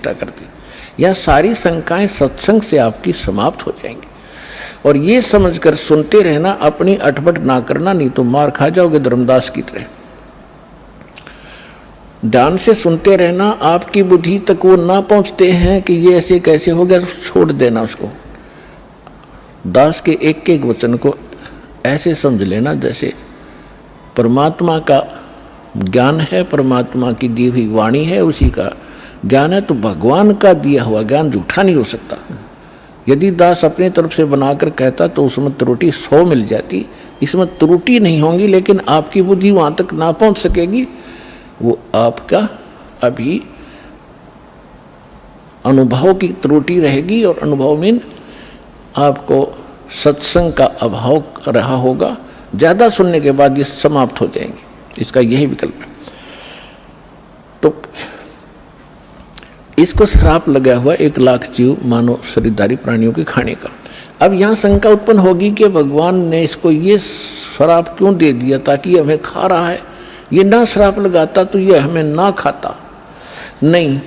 प्रतिष्ठा करते हैं। यह सारी शंकाएं सत्संग से आपकी समाप्त हो जाएंगी। और ये समझकर सुनते रहना, अपनी अटपट ना करना, नहीं तो मार खा जाओगे धर्मदास की तरह। ध्यान से सुनते रहना, आपकी बुद्धि तक वो ना पहुंचते हैं कि ये ऐसे कैसे हो गया, छोड़ देना उसको। दास के एक एक वचन को ऐसे समझ लेना जैसे परमात्मा का ज्ञान है, परमात्मा की दी हुई वाणी है, उसी का ज्ञान है। तो भगवान का दिया हुआ ज्ञान झूठा नहीं हो सकता। यदि दास अपनी तरफ से बनाकर कहता तो उसमें त्रुटि 100 मिल जाती, इसमें त्रुटि नहीं होंगी, लेकिन आपकी बुद्धि वहाँ तक ना पहुँच सकेगी। वो आपका अभी अनुभव की त्रुटि रहेगी, और अनुभव में आपको सत्संग का अभाव रहा होगा। ज़्यादा सुनने के बाद ये समाप्त हो जाएंगे, इसका यही विकल्प है। तो इसको श्राप लगा हुआ 1 लाख जीव मानव शरीरधारी प्राणियों के खाने का। अब यहाँ शंका उत्पन्न होगी कि भगवान ने इसको ये श्राप क्यों दे दिया, ताकि हमें खा रहा है। ये ना श्राप लगाता तो ये हमें ना खाता। नहीं,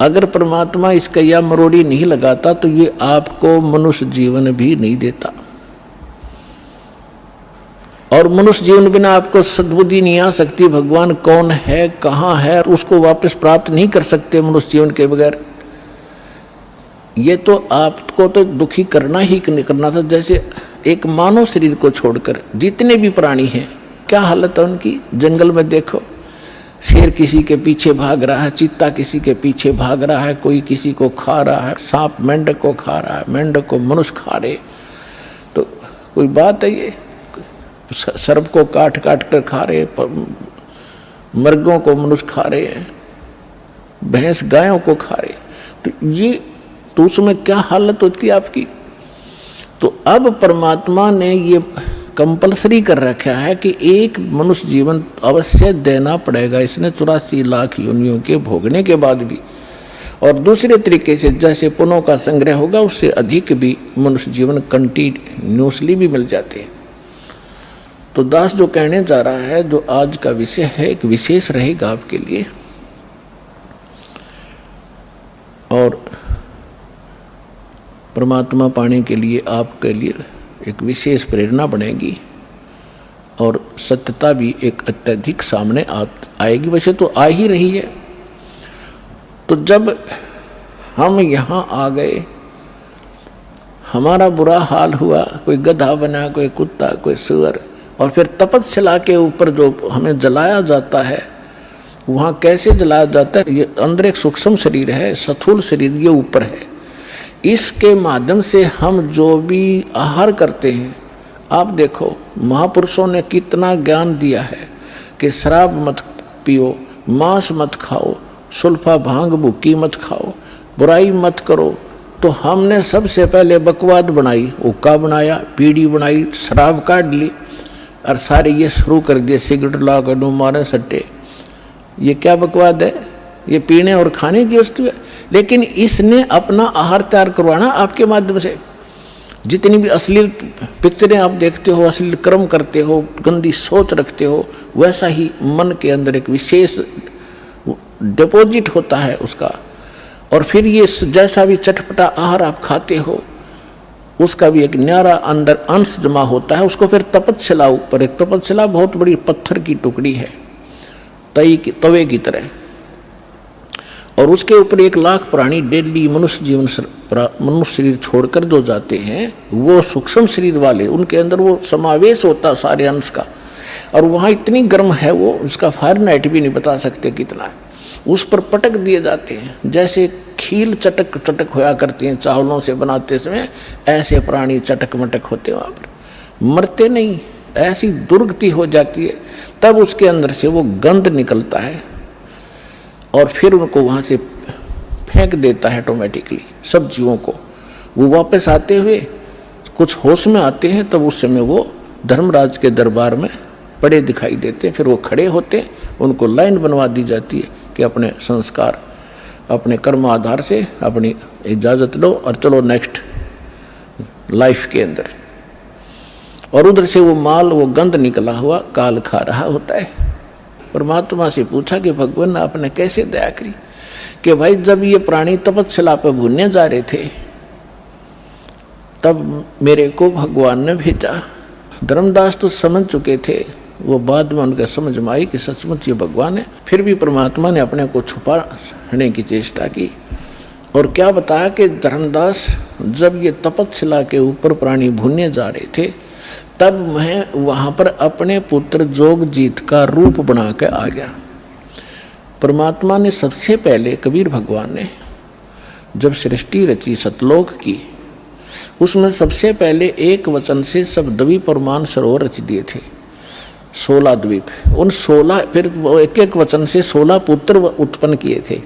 अगर परमात्मा इसका या मरोड़ी नहीं लगाता तो ये आपको मनुष्य जीवन भी नहीं देता, और मनुष्य जीवन बिना आपको सद्बुद्धि नहीं आ सकती। भगवान कौन है, कहाँ है, उसको वापस प्राप्त नहीं कर सकते मनुष्य जीवन के बगैर। ये तो आपको तो दुखी करना ही करना था। जैसे एक मानव शरीर को छोड़कर जितने भी प्राणी हैं, क्या हालत है उनकी। जंगल में देखो, शेर किसी के पीछे भाग रहा है, चीता किसी के पीछे भाग रहा है, कोई किसी को खा रहा है, सांप मेंढक को खा रहा है, मेंढक को मनुष्य खा रहे। तो कोई बात है ये, सर्प को काट काट कर खा रहे, मर्गों को मनुष्य खा रहे हैं, भैंस गायों को खा रहे। तो ये तो उसमें क्या हालत होती है आपकी। तो अब परमात्मा ने ये कंपलसरी कर रखा है कि एक मनुष्य जीवन अवश्य देना पड़ेगा इसने 84 लाख योनियों के भोगने के बाद भी। और दूसरे तरीके से जैसे पुण्यों का संग्रह होगा, उससे अधिक भी मनुष्य जीवन कंटिन्यूसली भी मिल जाते हैं। तो दास जो कहने जा रहा है, जो आज का विषय है, एक विशेष रहेगा आपके लिए, और परमात्मा पाने के लिए आपके लिए एक विशेष प्रेरणा बनेगी, और सत्यता भी एक अत्यधिक सामने आएगी। वैसे तो आ ही रही है। तो जब हम यहाँ आ गए, हमारा बुरा हाल हुआ, कोई गधा बना, कोई कुत्ता, कोई सुअर, और फिर तपस्या के ऊपर जो हमें जलाया जाता है, वहाँ कैसे जलाया जाता है। ये अंदर एक सूक्ष्म शरीर है, स्थूल शरीर ये ऊपर है। इसके माध्यम से हम जो भी आहार करते हैं, आप देखो महापुरुषों ने कितना ज्ञान दिया है कि शराब मत पियो, मांस मत खाओ, सुल्फा भांग भुक्की मत खाओ, बुराई मत करो। तो हमने सबसे पहले बकवाद बनाई, हुक्का बनाया, बीड़ी बनाई, शराब काट ली, और सारे ये शुरू कर दिए, सिगरेट ला कर दो, मारे सट्टे। ये क्या बकवाद है, ये पीने और खाने की वस्तु है। लेकिन इसने अपना आहार तैयार करवाना आपके माध्यम से। जितनी भी अश्लील पिक्चरें आप देखते हो, अश्लील कर्म करते हो, गंदी सोच रखते हो, वैसा ही मन के अंदर एक विशेष डिपॉजिट होता है उसका। और फिर ये जैसा भी चटपटा आहार आप खाते हो, उसका भी एक न्यारा अंदर अंश जमा होता है। उसको फिर तपस्या ऊपर, एक तपस्या बहुत बड़ी पत्थर की टुकड़ी है, तवे की तरह, और उसके ऊपर 1 लाख प्राणी डेली मनुष्य शरीर छोड़कर जो जाते हैं, वो सूक्ष्म शरीर वाले, उनके अंदर वो समावेश होता सारे अंश का। और वहाँ इतनी गर्म है वो, उसका फारेनहाइट भी नहीं बता सकते कितना है। उस पर पटक दिए जाते हैं, जैसे खील चटक चटक होया करती हैं चावलों से बनाते समय, ऐसे प्राणी चटक मटक होते वहाँ पर, मरते नहीं, ऐसी दुर्गति हो जाती है। तब उसके अंदर से वो गंध निकलता है, और फिर उनको वहाँ से फेंक देता है ऑटोमेटिकली सब जीवों को। वो वापस आते हुए कुछ होश में आते हैं, तब उस समय वो धर्मराज के दरबार में पड़े दिखाई देते हैं। फिर वो खड़े होते, उनको लाइन बनवा दी जाती है कि अपने संस्कार, अपने कर्म आधार से अपनी इजाज़त लो और चलो नेक्स्ट लाइफ के अंदर। और उधर से वो माल, वो गंध निकला हुआ काल खा रहा होता है। परमात्मा से पूछा कि भगवान आपने कैसे दया करी कि भाई जब ये प्राणी तपस्या पर भूनने जा रहे थे तब मेरे को भगवान ने भेजा। धर्मदास तो समझ चुके थे, वो बाद में उनके समझ में आई कि सचमुच ये भगवान है। फिर भी परमात्मा ने अपने को छुपाने की चेष्टा की और क्या बताया कि धर्मदास जब ये तपस्या के ऊपर प्राणी भूनने जा रहे थे तब मैं वहाँ पर अपने पुत्र जोगजीत का रूप बना के आ गया। परमात्मा ने सबसे पहले, कबीर भगवान ने जब सृष्टि रची सतलोक की, उसमें सबसे पहले एक वचन से सब द्वीप और मान सरोवर रच दिए थे, 16 द्वीप। उन 16 फिर वो एक एक वचन से 16 पुत्र उत्पन्न किए थे,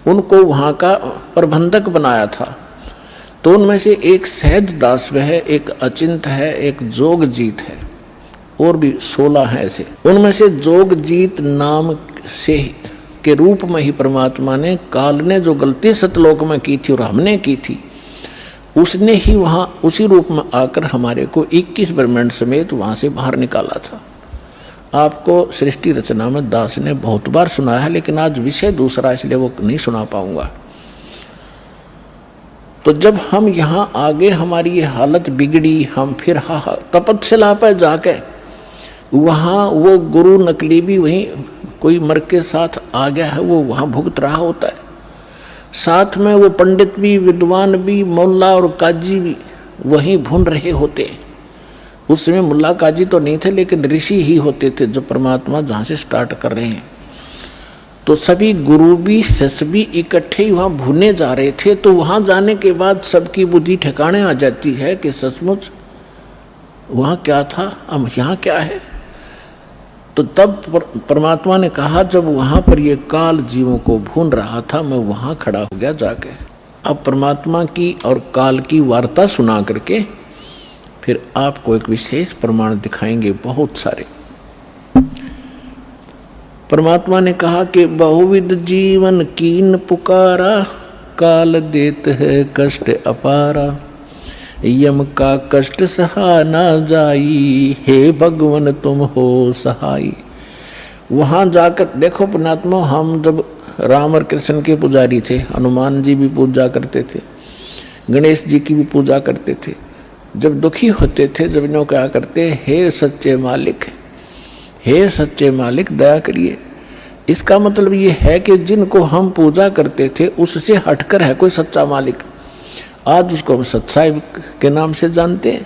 उनको वहाँ का प्रबंधक बनाया था। तो उनमें से एक सहज दास है, एक अचिंत है, एक जोगजीत है, और भी 16 हैं ऐसे। उनमें से जोगजीत नाम से के रूप में ही परमात्मा ने, काल ने जो गलती सतलोक में की थी और हमने की थी, उसने ही वहाँ उसी रूप में आकर हमारे को 21 ब्रह्मांड समेत वहाँ से बाहर निकाला था। आपको सृष्टि रचना में दास ने बहुत बार सुनाया है, लेकिन आज विषय दूसरा इसलिए वो नहीं सुना पाऊंगा। तो जब हम यहाँ आगे हमारी ये हालत बिगड़ी, हम फिर तपस्या पर जाके वहाँ वो गुरु नकली भी वहीं कोई मर के साथ आ गया है, वो वहाँ भुगत रहा होता है। साथ में वो पंडित भी, विद्वान भी, मुल्ला और काजी भी वहीं भून रहे होते। उस समय मुल्ला काजी तो नहीं थे, लेकिन ऋषि ही होते थे जो परमात्मा जहाँ से स्टार्ट कर रहे हैं। तो सभी गुरु भी, शिष्य भी इकट्ठे ही वहाँ भूने जा रहे थे। तो वहाँ जाने के बाद सबकी बुद्धि ठिकाने आ जाती है कि सचमुच वहाँ क्या था, अब यहाँ क्या है। तो तब परमात्मा ने कहा, जब वहाँ पर ये काल जीवों को भून रहा था, मैं वहाँ खड़ा हो गया जाके। अब परमात्मा की और काल की वार्ता सुना करके फिर आपको एक विशेष प्रमाण दिखाएंगे, बहुत सारे। परमात्मा ने कहा कि बहुविध जीवन कीन पुकारा, काल देत है कष्ट अपारा, यम का कष्ट सहा ना जाई, हे भगवन तुम हो सहाई। वहाँ जाकर देखो परमात्मा, हम जब राम और कृष्ण के पुजारी थे, हनुमान जी भी पूजा करते थे, गणेश जी की भी पूजा करते थे। जब दुखी होते थे, जब इन्हों क्या करते, हे सच्चे मालिक, हे सच्चे मालिक दया करिए। इसका मतलब ये है कि जिनको हम पूजा करते थे उससे हटकर है कोई सच्चा मालिक। आज उसको हम सच्चाई के नाम से जानते हैं।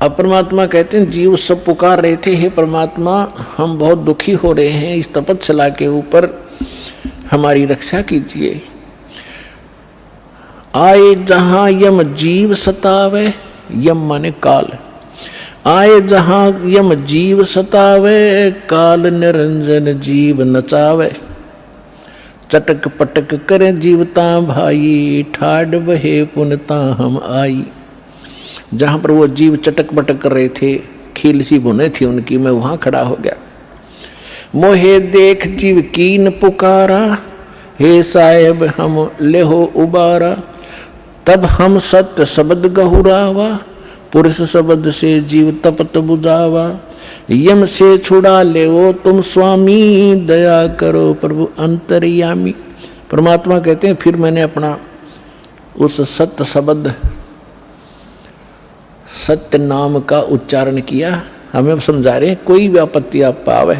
अब परमात्मा कहते हैं, जीव सब पुकार रहे थे, हे परमात्मा हम बहुत दुखी हो रहे हैं, इस तपस्या के ऊपर हमारी रक्षा कीजिए। आए जहां यम जीव सतावे, यम माने काल, आए जहां यम जीव सतावे, काल निरंजन जीव नचावे। चटक पटक करे जीवता भाई, ठाड बहे पुनता हम आई। जहां पर वो जीव चटक पटक कर रहे थे, खील सी बुने थी उनकी, मैं वहां खड़ा हो गया। मोहे देख जीव कीन पुकारा, हे साहेब हम लेहो उबारा। तब हम सत्य शब्द गहुरावा, पुरुष शब्द से जीव तपत बुझावा। यम से छुड़ा ले वो तुम स्वामी, दया करो प्रभु अंतर्यामी। परमात्मा कहते हैं, फिर मैंने अपना उस सत्य शब्द, सत्य नाम का उच्चारण किया। हमें समझा रहे हैं, कोई भी आपत्ति आप पावे,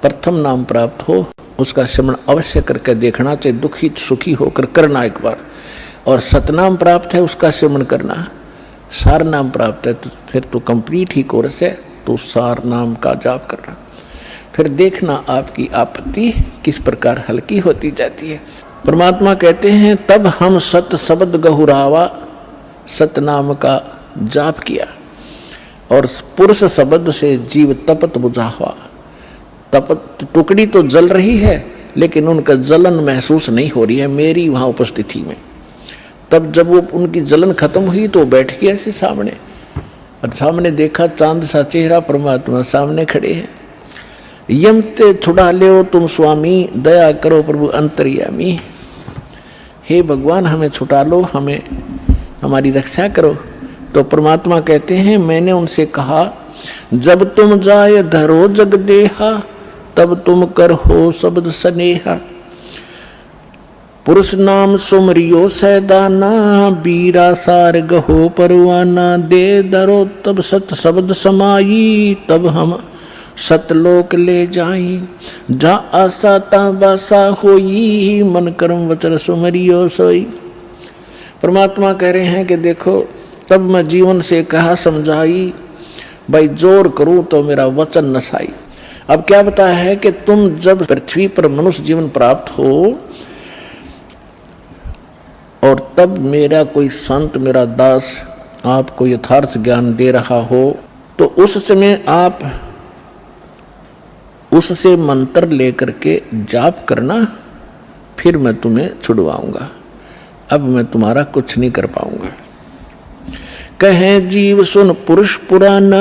प्रथम नाम प्राप्त हो उसका स्मरण अवश्य करके देखना चाहिए, दुखी सुखी होकर करना एक बार। और सतनाम प्राप्त है उसका स्मरण करना, सार नाम प्राप्त है तो फिर तो कंप्लीट ही कोर्स है, तो सार नाम का जाप करना। फिर देखना आपकी आपत्ति किस प्रकार हल्की होती जाती है। परमात्मा कहते हैं, तब हम सत शब्द गहुरावा, सतनाम का जाप किया, और पुरुष शब्द से जीव तपत बुझावा। तपत टुकड़ी तो जल रही है, लेकिन उनका जलन महसूस नहीं हो रही है मेरी वहाँ उपस्थिति में। तब जब वो उनकी जलन खत्म हुई तो बैठ गए ऐसे सामने, और सामने देखा चांद सा चेहरा, परमात्मा सामने खड़े हैं। यम ते छुड़ा ले तुम स्वामी, दया करो प्रभु अंतर्यामी। हे भगवान हमें छुटा लो, हमें हमारी रक्षा करो। तो परमात्मा कहते हैं, मैंने उनसे कहा, जब तुम जाए धरो जग देहा, तब तुम कर हो शब्द स्नेहा। पुरुष नाम सुमरियो सैदाना, बीरा सार गहो परवाना। दे धरो तब सत शब्द समाई, तब हम सतलोक ले जाई। जा आशा ता बासा होई, मन कर्म वचन सुमरियो सोई। परमात्मा कह रहे हैं कि देखो तब मैं जीवन से कहा समझाई, भाई जोर करूं तो मेरा वचन नसाई। अब क्या बताया है कि तुम जब पृथ्वी पर मनुष्य जीवन प्राप्त हो और तब मेरा कोई संत, मेरा दास आपको यथार्थ ज्ञान दे रहा हो, तो उस समय आप उससे मंत्र लेकर के जाप करना, फिर मैं तुम्हें छुड़वाऊंगा। अब मैं तुम्हारा कुछ नहीं कर पाऊंगा। कहे जीव सुन पुरुष पुराना,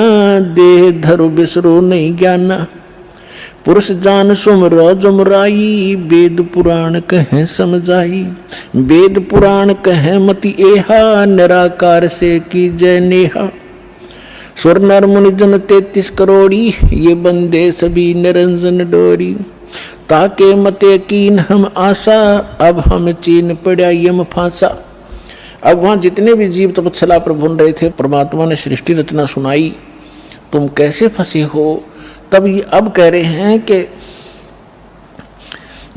देह धरु बिसरो नहीं ज्ञाना। पुरुष जान सुमरो जुमराई, वेद पुराण कहे समझाई। वेद पुराण कहे मति एहा, निराकार से की जय नेहा। सुर नर मुनि जन 33 करोड़ी, ये बंदे सभी निरंजन डोरी। ताके मते कीन हम आशा, अब हम चीन पड़ा यम फांसा। अब वहां जितने भी जीव तपस्या पर भून रहे थे, परमात्मा ने सृष्टि रचना सुनाई, तुम कैसे फंसे हो। तब ये अब कह रहे हैं कि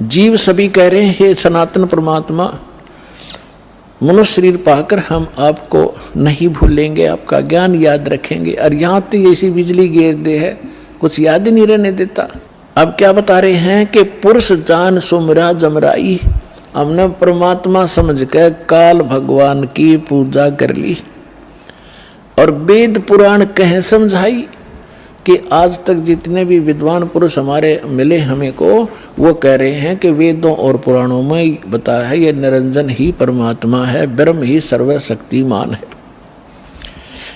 जीव सभी कह रहे हैं, हे सनातन परमात्मा, मनुष्य शरीर पाकर हम आपको नहीं भूलेंगे, आपका ज्ञान याद रखेंगे। और यहाँ तो ऐसी बिजली गिर दे है, कुछ याद ही नहीं रहने देता। अब क्या बता रहे हैं कि पुरुष जान सुमरा जमराई। हमने परमात्मा समझ कर काल भगवान की पूजा कर ली और वेद पुराण कह समझाई कि आज तक जितने भी विद्वान पुरुष हमारे मिले हमें को, वो कह रहे हैं कि वेदों और पुराणों में बताया है ये निरंजन ही परमात्मा है, ब्रह्म ही सर्वशक्तिमान है।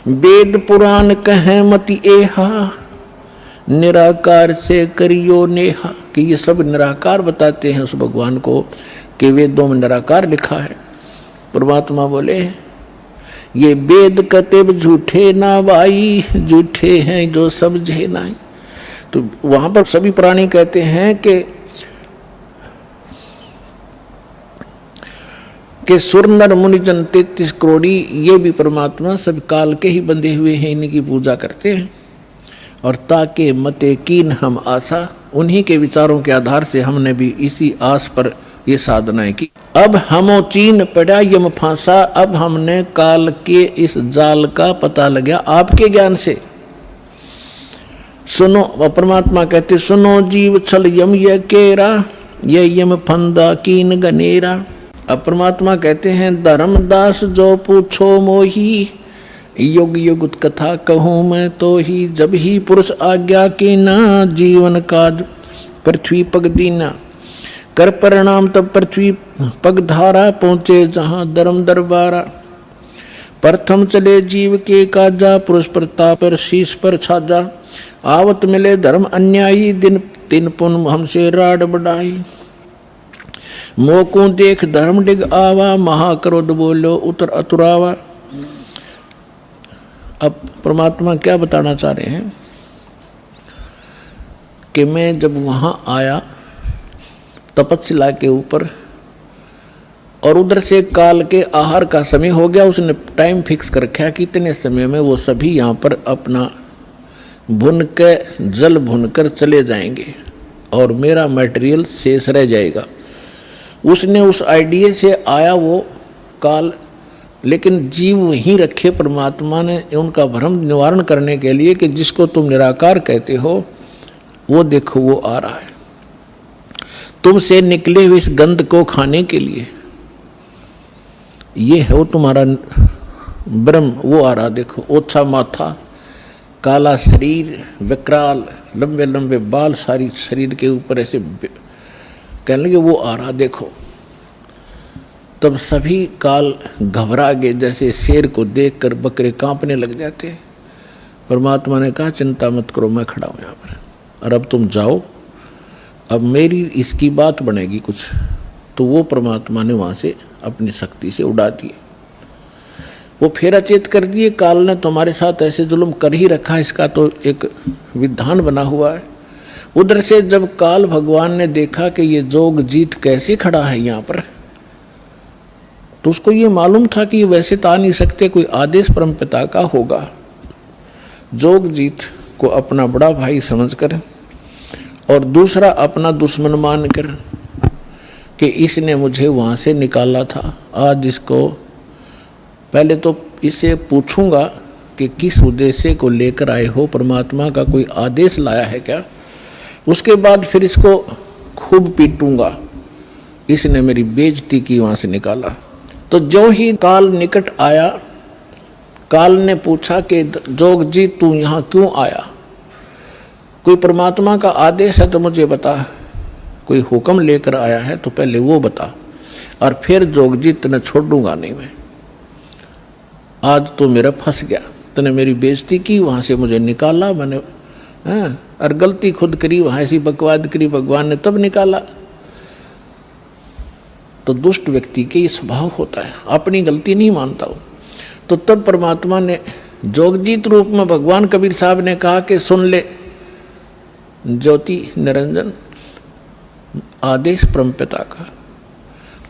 वेद पुराण कहे मति एहा, निराकार से करियो नेहा। कि ये सब निराकार बताते हैं उस भगवान को कि वेदों में निराकार लिखा है। परमात्मा बोले ये वेद कतेब झूठे ना भाई, झूठे हैं जो समझे नहीं। तो वहां पर सभी प्राणी कहते हैं कि सुर नर मुनि जन 33 करोड़ी, ये भी परमात्मा सब काल के ही बंधे हुए हैं, इन्हीं की पूजा करते हैं। और ताके मते कीन हम आशा, उन्हीं के विचारों के आधार से हमने भी इसी आस पर ये साधनाएं की। अब हमो चीन पड़ा यम फांसा, अब हमने काल के इस जाल का पता लगा आपके ज्ञान से। सुनो, परमात्मा कहते सुनो जीव छल यम ये केरा, ये यम फंदा कीन गनेरा। अब परमात्मा कहते हैं धर्मदास जो पूछो मोही, युग युग कथा कहूँ मैं तो ही। जब ही पुरुष आज्ञा की ना, जीवन काज पृथ्वी पग दीना। कर परिणाम तब पृथ्वी पग धारा, पहुँचे जहाँ धर्म दरबारा। प्रथम चले जीव के काजा, पुरुष प्रताप पर शीश पर छाजा। आवत मिले धर्म अन्यायी, दिन तीन पुन हमसे राड बढ़ाई। मोको देख धर्म डिग आवा, महाक्रोध बोलो उतर अतुरावा। अब परमात्मा क्या बताना चाह रहे हैं कि मैं जब वहां आया तपस्या के ऊपर, और उधर से काल के आहार का समय हो गया, उसने टाइम फिक्स कर रखा कि इतने समय में वो सभी यहाँ पर अपना भुन के जल भुनकर चले जाएंगे और मेरा मटेरियल शेष रह जाएगा। उसने उस आइडिया से आया वो काल, लेकिन जीव वहीं रखे परमात्मा ने उनका भ्रम निवारण करने के लिए कि जिसको तुम निराकार कहते हो वो देखो वो आ रहा है, तुमसे निकले हुए इस गंध को खाने के लिए। ये है वो तुम्हारा ब्रह्म, वो आ रहा देखो। ओछा माथा, काला शरीर, विकराल, लंबे लंबे बाल सारी शरीर के ऊपर ऐसे कहने लगे वो आ रहा देखो। तब सभी काल घबरा गए, जैसे शेर को देखकर बकरे कांपने लग जाते हैं। परमात्मा ने कहा चिंता मत करो, मैं खड़ा हूं यहाँ पर, और अब तुम जाओ, अब मेरी इसकी बात बनेगी कुछ। तो वो परमात्मा ने वहाँ से अपनी शक्ति से उड़ा दिए, वो फिर अचेत कर दिए। काल ने तुम्हारे साथ ऐसे जुल्म कर ही रखा, इसका तो एक विधान बना हुआ है। उधर से जब काल भगवान ने देखा कि ये जोगजीत कैसे खड़ा है यहाँ पर, तो उसको ये मालूम था कि ये वैसे तो आ नहीं सकते, कोई आदेश परमपिता का होगा। जोगजीत को अपना बड़ा भाई समझकर और दूसरा अपना दुश्मन मानकर कि इसने मुझे वहाँ से निकाला था, आज इसको पहले तो इसे पूछूंगा कि किस उद्देश्य को लेकर आए हो, परमात्मा का कोई आदेश लाया है क्या, उसके बाद फिर इसको खूब पीटूंगा, इसने मेरी बेइज्जती की, वहाँ से निकाला। तो जो ही काल निकट आया, काल ने पूछा कि जोगजीत तू यहाँ क्यों आया, कोई परमात्मा का आदेश है तो मुझे बता, कोई हुक्म लेकर आया है तो पहले वो बता, और फिर जोगजीत तने छोड़ूंगा नहीं मैं, आज तो मेरा फंस गया, तने मेरी बेइज्जती की, वहाँ से मुझे निकाला मैंने, और गलती खुद करी, वहाँ ऐसी बकवाद करी, भगवान ने तब निकाला। तो दुष्ट व्यक्ति के ये स्वभाव होता है, अपनी गलती नहीं मानता हो। तो तब परमात्मा ने जोगजीत रूप में भगवान कबीर साहब ने कहा कि सुन ले ज्योति निरंजन, आदेश परमपिता का,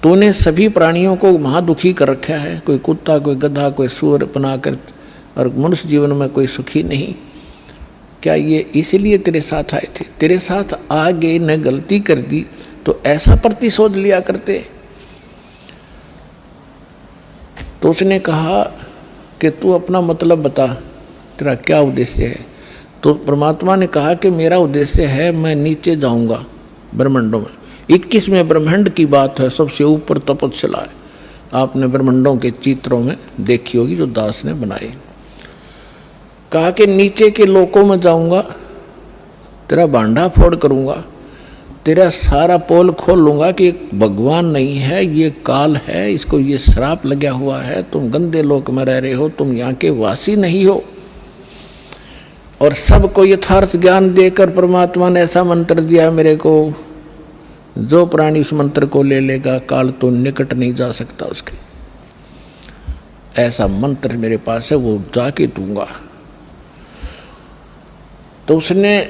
तूने सभी प्राणियों को महादुखी कर रखा है, कोई कुत्ता, कोई गधा, कोई सूअर बनाकर, और मनुष्य जीवन में कोई सुखी नहीं। क्या ये इसलिए तेरे साथ आए थे? तेरे साथ आगे न गलती कर दी तो ऐसा प्रतिशोध लिया करते। तो उसने कहा कि तू अपना मतलब बता, तेरा क्या उद्देश्य है? तो परमात्मा ने कहा कि मेरा उद्देश्य है, मैं नीचे जाऊंगा ब्रह्मांडों में। 21वें ब्रह्मांड की बात है, सबसे ऊपर तपस्या है, आपने ब्रह्मांडों के चित्रों में देखी होगी जो दास ने बनाए। कहा कि नीचे के लोकों में जाऊंगा, तेरा भांडा फोड़ करूंगा, तेरा सारा पोल खोल लूंगा कि भगवान नहीं है, ये काल है, इसको ये श्राप लगा हुआ है, तुम गंदे लोक में रह रहे हो, तुम यहाँ के वासी नहीं हो। और सबको यथार्थ ज्ञान देकर परमात्मा ने ऐसा मंत्र दिया मेरे को, जो प्राणी उस मंत्र को ले लेगा काल तो निकट नहीं जा सकता उसके। ऐसा मंत्र मेरे पास है, वो जाके दूंगा। तो उसने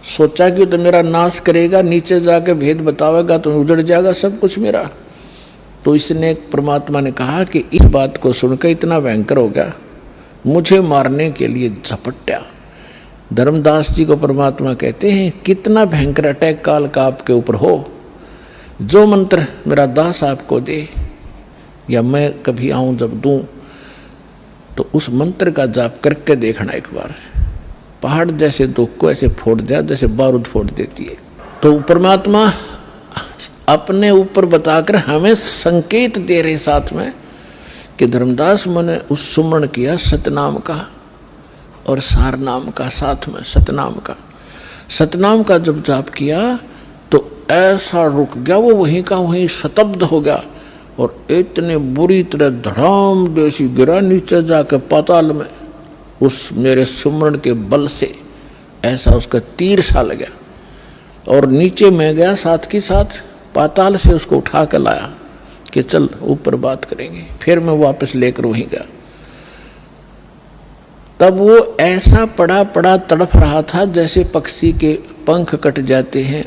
सोचा कि तो मेरा नाश करेगा, नीचे जाके भेद बतावेगा तो उजड़ जाएगा सब कुछ मेरा। तो इसने परमात्मा ने कहा कि इस बात को सुनकर इतना भयंकर हो गया, मुझे मारने के लिए झपट्या। धर्मदास जी को परमात्मा कहते हैं कितना भयंकर अटैक काल का आपके ऊपर हो, जो मंत्र मेरा दास आपको दे या मैं कभी आऊं जब दूं, तो उस मंत्र का जाप करके देखना एक बार, पहाड़ जैसे दुख को ऐसे फोड़ दिया जैसे बारूद फोड़ देती है। तो परमात्मा अपने ऊपर बताकर हमें संकेत दे रहे साथ में कि धर्मदास मैंने उस सुमरण किया सतनाम का और सार नाम का, साथ में सतनाम का। सतनाम का जब जाप किया तो ऐसा रुक गया, वो वहीं का वहीं शतब्द हो गया और इतने बुरी तरह धड़ाम जैसी गिरा नीचे जाकर पाताल में, उस मेरे सुमरण के बल से ऐसा उसका तीर सा लगा और नीचे मैं गया, साथ के साथ पाताल से उसको उठा कर लाया कि चल ऊपर बात करेंगे। फिर मैं वापस लेकर वहीं गया, तब वो ऐसा पड़ा पड़ा तड़फ रहा था जैसे पक्षी के पंख कट जाते हैं,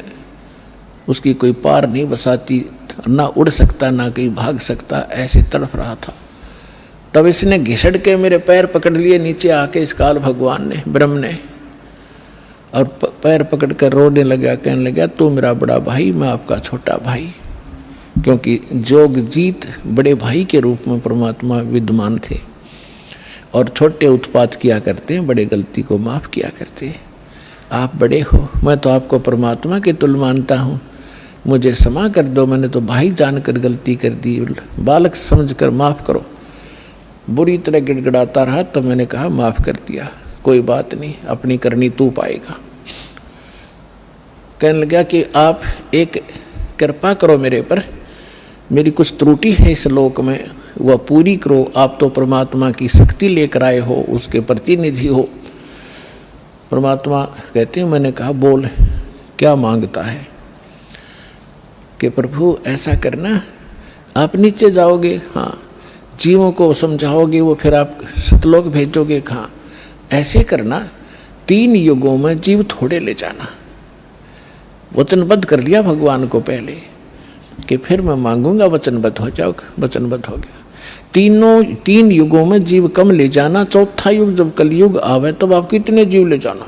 उसकी कोई पार नहीं बसाती, ना उड़ सकता ना कहीं भाग सकता, ऐसे तड़फ रहा था। तब इसने घिसड़ के मेरे पैर पकड़ लिए नीचे आके, इस काल भगवान ने, ब्रह्म ने, और पैर पकड़ कर रोने लगा, कहने लगा तू मेरा बड़ा भाई, मैं आपका छोटा भाई। क्योंकि जोगजीत बड़े भाई के रूप में परमात्मा विद्यमान थे और छोटे उत्पात किया करते हैं, बड़े गलती को माफ किया करते हैं। आप बड़े हो, मैं तो आपको परमात्मा के तुल्य मानता हूँ, मुझे क्षमा कर दो, मैंने तो भाई जानकर गलती कर दी, बालक समझकर माफ करो। बुरी तरह गिड़गिड़ाता रहा, तो मैंने कहा माफ कर दिया, कोई बात नहीं, अपनी करनी तू पाएगा। कहने लगा कि आप एक कृपा करो मेरे पर, मेरी कुछ त्रुटि है इस लोक में, वह पूरी करो। आप तो परमात्मा की शक्ति लेकर आए हो, उसके प्रतिनिधि हो। परमात्मा कहते हैं, मैंने कहा बोल क्या मांगता है? कि प्रभु ऐसा करना, आप नीचे जाओगे, हाँ, जीवों को समझाओगे, वो फिर आप सतलोक भेजोगे, हाँ, ऐसे करना 3 युगों में जीव थोड़े ले जाना। वचनबद्ध कर लिया भगवान को पहले कि फिर मैं मांगूंगा, वचनबद्ध हो जाओ, वचनबद्ध हो गया। 3 युगों में जीव कम ले जाना, चौथा युग जब कलयुग आवे तब आप कितने जीव ले जाना।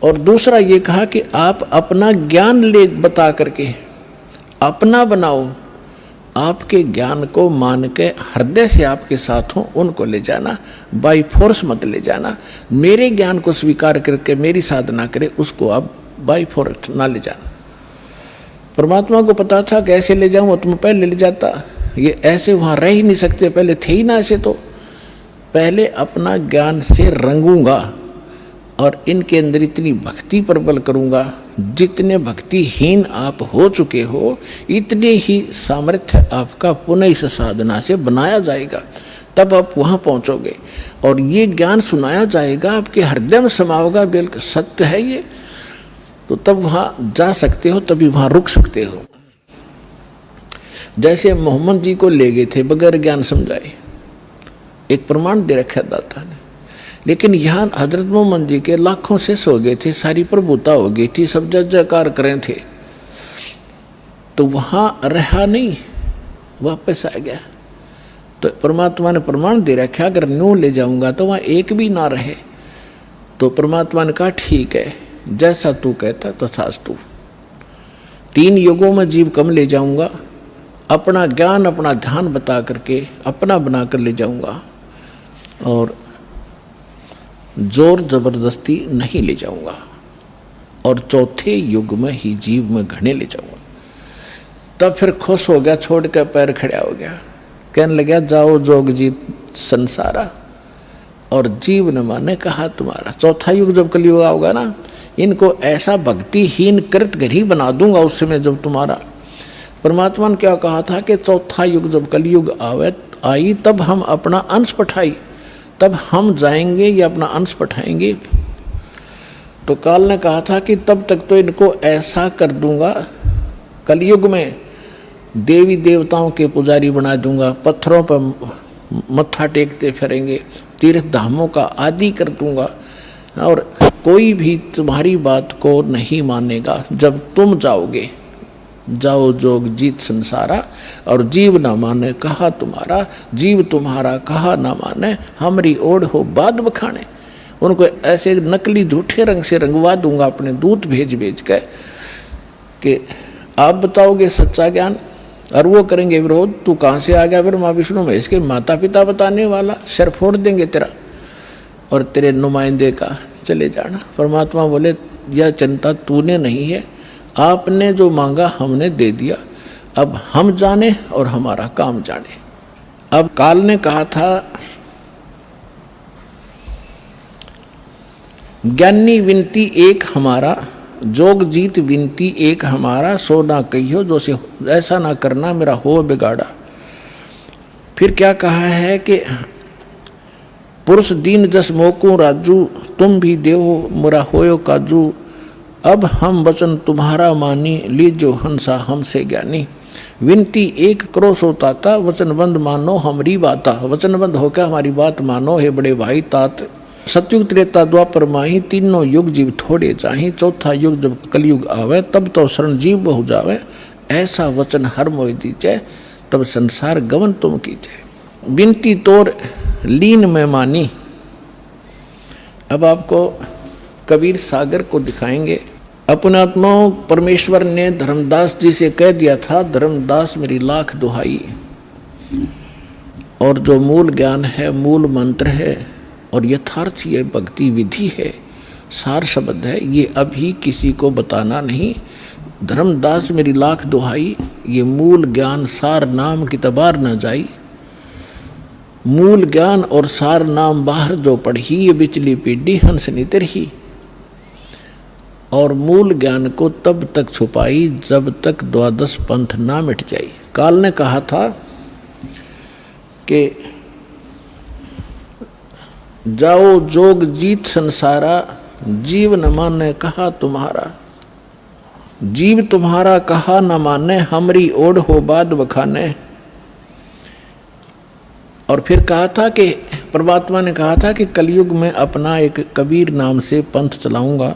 और दूसरा ये कहा कि आप अपना ज्ञान ले बता करके अपना बनाओ, आपके ज्ञान को मान के हृदय से आपके साथ हो उनको ले जाना, बाई फोर्स मत ले जाना। मेरे ज्ञान को स्वीकार करके मेरी साधना करे उसको आप बाई फोर्स ना ले जाना। परमात्मा को पता था कैसे ले जाऊं, तुम पहले ले जाता, ये ऐसे वहां रह ही नहीं सकते, पहले थे ही ना ऐसे, तो पहले अपना ज्ञान से रंगूंगा और इनके अंदर इतनी भक्ति प्रबल करूंगा, जितने भक्तिहीन आप हो चुके हो इतने ही सामर्थ्य आपका पुनः इस साधना से बनाया जाएगा, तब आप वहां पहुंचोगे और ये ज्ञान सुनाया जाएगा, आपके हृदय में समाओगा, बिल्कुल सत्य है ये, तो तब वहां जा सकते हो, तभी वहां रुक सकते हो। जैसे मोहम्मद जी को ले गए थे बगैर ज्ञान समझाए, एक प्रमाण दे रखा दाता ने, लेकिन यहाँ हजरत मोहम्मद जी के लाखों से सो गए थे, सारी प्रभुता हो गई थी, सब जय जयकार करें थे, तो वहां रहा नहीं, वापस आ गया। तो परमात्मा ने प्रमाण दे रखा अगर न्यू ले जाऊंगा तो वहां एक भी ना रहे। तो परमात्मा ने कहा ठीक है, जैसा तू कहता तथास्तु। 3 युगों में जीव कम ले जाऊंगा, अपना ज्ञान अपना ध्यान बता करके अपना बना कर ले जाऊंगा, और जोर जबरदस्ती नहीं ले जाऊंगा, और चौथे युग में ही जीव में घने ले जाऊंगा। तब फिर खुश हो गया, छोड़ कर पैर खड़ा हो गया, कहने लगा जाओ जोग जीत संसारा, और जीव न माने कहा तुम्हारा। चौथा युग जब कलयुग होगा ना, इनको ऐसा भक्तिहीन कृत घरी बना दूंगा उस समय जब तुम्हारा। परमात्मा ने क्या कहा था कि चौथा युग जब कलयुग आई तब हम अपना अंश पठाई, तब हम जाएंगे या अपना अंश पठाएंगे। तो काल ने कहा था कि तब तक तो इनको ऐसा कर दूंगा, कलयुग में देवी देवताओं के पुजारी बना दूंगा, पत्थरों पर मत्था टेकते फिरेंगे, तीर्थ धामों का आदि कर दूंगा, और कोई भी तुम्हारी बात को नहीं मानेगा। जब तुम जाओगे, जाओ जोग जीत संसारा, और जीव न माने कहा तुम्हारा, जीव तुम्हारा कहा न माने, हमारी ओढ़ हो बाद बखाने। उनको ऐसे नकली झूठे रंग से रंगवा दूंगा अपने दूत भेज भेज के कि आप बताओगे सच्चा ज्ञान, और वो करेंगे विरोध। तू कहाँ से आ गया फिर माँ विष्णु महेश के माता पिता बताने वाला, सिर फोड़ देंगे तेरा और तेरे नुमाइंदे का, चले जाना। परमात्मा बोले यह चिंता तूने नहीं है, आपने जो मांगा हमने दे दिया, अब हम जाने और हमारा काम जाने। अब काल ने कहा था ज्ञानी विनती एक हमारा, जोग जीत विनती एक हमारा, सो ना कहियो जो से ऐसा ना करना मेरा हो बिगाड़ा। फिर क्या कहा है कि पुरुष दीन जस मोकू राजू, तुम भी देहो मुरा होयो काजू, अब हम वचन तुम्हारा मानी, लीजो हंसा हमसे ज्ञानी। विनती एक करो सो ताता, वचनबंद मानो हमारी बाता। वचनबंद होकर हमारी बात मानो हे बड़े भाई तात। सतयुग त्रेता द्वापर माही, तीनों युग जीव थोड़े चाही, चौथा युग जब कलयुग आवे तब तो शरण जीव बहु जावे। ऐसा वचन हर मोहि दीजे, तब संसार गमन तुम कीजे। विनती तोर लीन में मानी। अब आपको कबीर सागर को दिखाएंगे। अपने आत्माओं परमेश्वर ने धर्मदास जी से कह दिया था, धर्मदास मेरी लाख दुहाई, और जो मूल ज्ञान है, मूल मंत्र है और यथार्थ ये भक्ति विधि है, सार शब्द है, ये अभी किसी को बताना नहीं। धर्मदास मेरी लाख दुहाई, ये मूल ज्ञान सार नाम की तबार न जाई। मूल ज्ञान और सार नाम बाहर जो पढ़ी, ये बिचली पीढ़ी हंस नितर ही। और मूल ज्ञान को तब तक छुपाई जब तक द्वादश पंथ ना मिट जाई। काल ने कहा था कि जाओ जोग जीत संसारा, जीव न माने कहा तुम्हारा। जीव तुम्हारा कहा न माने, हमरी ओढ़ हो बाद बखाने। और फिर कहा था कि परमात्मा ने कहा था कि कलयुग में अपना एक कबीर नाम से पंथ चलाऊंगा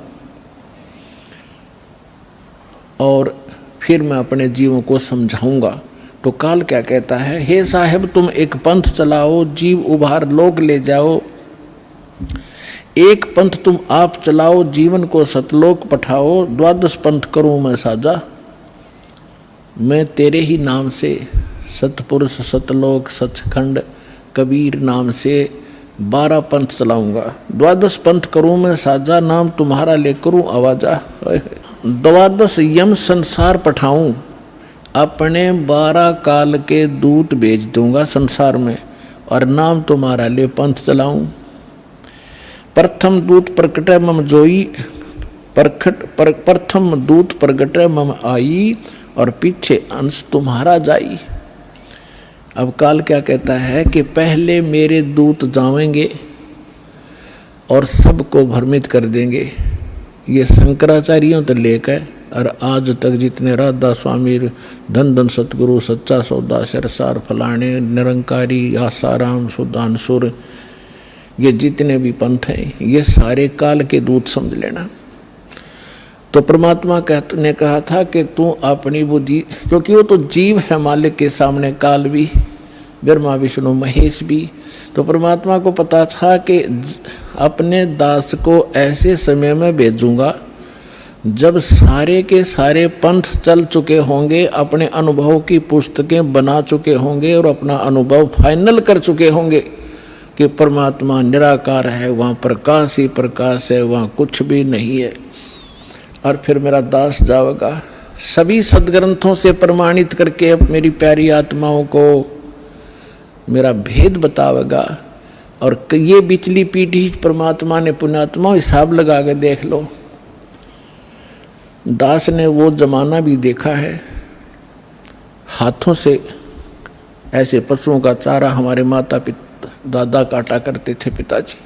और फिर मैं अपने जीवों को समझाऊंगा। तो काल क्या कहता है, हे साहेब तुम एक पंथ चलाओ, जीव उभार लोक ले जाओ। एक पंथ तुम आप चलाओ, जीवन को सतलोक पठाओ। 12 पंथ करूं मैं साजा, मैं तेरे ही नाम से सतपुरुष सतलोक सचखंड कबीर नाम से 12 पंथ चलाऊंगा। 12 पंथ करूं मैं साजा, नाम तुम्हारा ले करूं आवाजा। 12 यम संसार पठाऊं, अपने 12 काल के दूत भेज दूंगा संसार में और नाम तुम्हारा ले पंथ चलाऊं। प्रथम दूत प्रकटे मम जोई, प्रथम दूत प्रकटे मम आई और पीछे अंश तुम्हारा जाई। अब काल क्या कहता है कि पहले मेरे दूत जावेंगे और सबको भ्रमित कर देंगे। ये शंकराचार्यों तो लेकर और आज तक जितने राधा स्वामी, धन धन सतगुरु, सच्चा सौदा, सरसार फलाने, निरंकारी, आसाराम, सुदानसुर, ये जितने भी पंथ हैं ये सारे काल के दूत समझ लेना। तो परमात्मा ने कहा था कि तू अपनी बुद्धि, क्योंकि वो तो जीव है मालिक के सामने, काल भी, ब्रह्मा विष्णु महेश भी। तो परमात्मा को पता था कि अपने दास को ऐसे समय में भेजूंगा जब सारे के सारे पंथ चल चुके होंगे, अपने अनुभव की पुस्तकें बना चुके होंगे और अपना अनुभव फाइनल कर चुके होंगे कि परमात्मा निराकार है, वहाँ प्रकाश ही प्रकाश है, वहाँ कुछ भी नहीं है। और फिर मेरा दास जाएगा सभी सदग्रंथों से प्रमाणित करके अब मेरी प्यारी आत्माओं को मेरा भेद बतावेगा। और ये बिचली पीढ़ी परमात्मा ने पुण्यात्मा हिसाब लगा के देख लो, दास ने वो जमाना भी देखा है, हाथों से ऐसे पशुओं का चारा हमारे माता पिता दादा काटा करते थे पिताजी।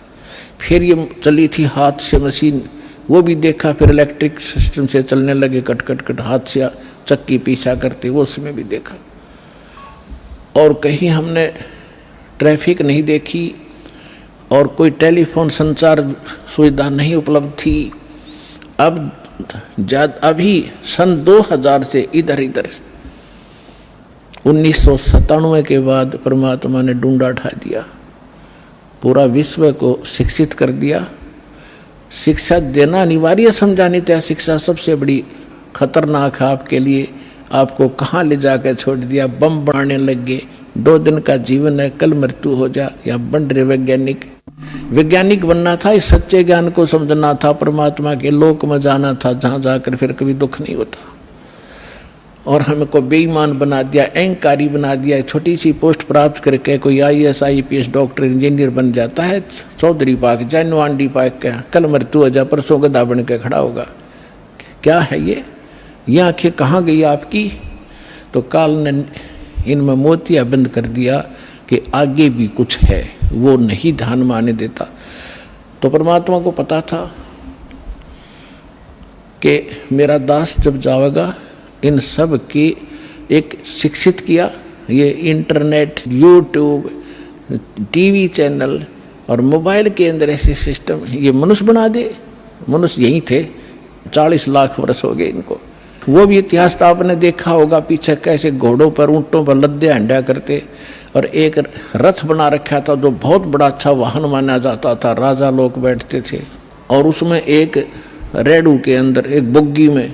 फिर ये चली थी हाथ से मशीन, वो भी देखा। फिर इलेक्ट्रिक सिस्टम से चलने लगे, कट कट कट हाथ से चक्की पीछा करते, वो उसमें भी देखा। और कहीं हमने ट्रैफिक नहीं देखी और कोई टेलीफोन संचार सुविधा नहीं उपलब्ध थी। अब अभी सन 2000 से इधर 1997 के बाद परमात्मा ने डूंडा उठा दिया, पूरा विश्व को शिक्षित कर दिया। शिक्षा देना अनिवार्य समझा, नहीं था शिक्षा सबसे बड़ी खतरनाक है आपके लिए। आपको कहाँ ले जाकर छोड़ दिया, बम बनाने लग गए। 2 दिन का जीवन है, कल मृत्यु हो जा। या बन रहे वैज्ञानिक बनना था, इस सच्चे ज्ञान को समझना था, परमात्मा के लोक में जाना था जहाँ जाकर फिर कभी दुख नहीं होता। और हमको बेईमान बना दिया, अहंकारी बना दिया। छोटी सी पोस्ट प्राप्त करके कोई IAS IPS डॉक्टर इंजीनियर बन जाता है, चौधरी पाक जानो आंडी पाक का, कल मृत्यु हो जा, परसों गधा बन के खड़ा होगा। क्या है ये आंखें कहाँ गई आपकी? तो काल ने इनमें मोतिया बंद कर दिया कि आगे भी कुछ है, वो नहीं ध्यान में आने देता। तो परमात्मा को पता था कि मेरा दास जब जाएगा, इन सब की एक शिक्षित किया। ये इंटरनेट, यूट्यूब, टीवी चैनल और मोबाइल के अंदर ऐसे सिस्टम, ये मनुष्य बना दे। मनुष्य यही थे, 40 लाख वर्ष हो गए इनको। वो भी इतिहास तो आपने देखा होगा, पीछे कैसे घोड़ों पर, ऊँटों पर लद्दे हंडा करते। और एक रथ बना रखा था जो बहुत बड़ा अच्छा वाहन माना जाता था, राजा लोग बैठते थे। और उसमें एक रेडू के अंदर, एक बुग्गी में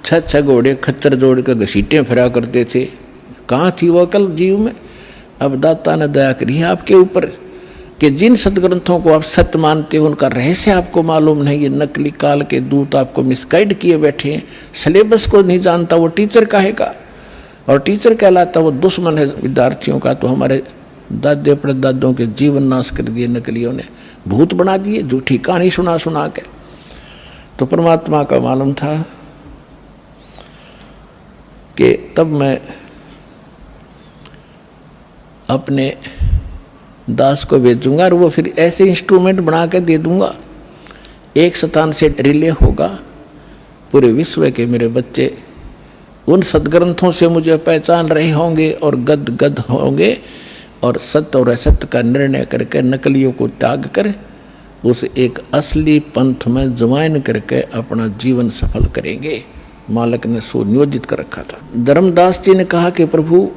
6 घोड़े खच्चर जोड़ कर घसीटें फिरा करते थे। कहाँ थी वो अकल जीव में? अब दाता ने दया करी है आपके ऊपर कि जिन सदग्रंथों को आप सत्य मानते हो उनका रहस्य आपको मालूम नहीं। ये नकली काल के दूत आपको मिसगाइड किए बैठे हैं। सिलेबस को नहीं जानता वो टीचर काहेगा, और टीचर कहलाता वो दुश्मन है विद्यार्थियों का। तो हमारे दादे परदादों के जीवन नाश कर दिए नकलियों ने, भूत बना दिए, झूठी कहानी सुना के। तो परमात्मा का मालूम था कि तब मैं अपने दास को भेजूंगा और वो फिर ऐसे इंस्ट्रूमेंट बना के दे दूंगा। एक स्थान से रिले होगा, पूरे विश्व के मेरे बच्चे उन सदग्रंथों से मुझे पहचान रहे होंगे और गद गद होंगे। और सत्य और असत्य का निर्णय करके नकलियों को त्याग कर उस एक असली पंथ में ज्वाइन करके अपना जीवन सफल करेंगे। मालक ने सुनियोजित कर रखा था। धर्मदास जी ने कहा कि प्रभु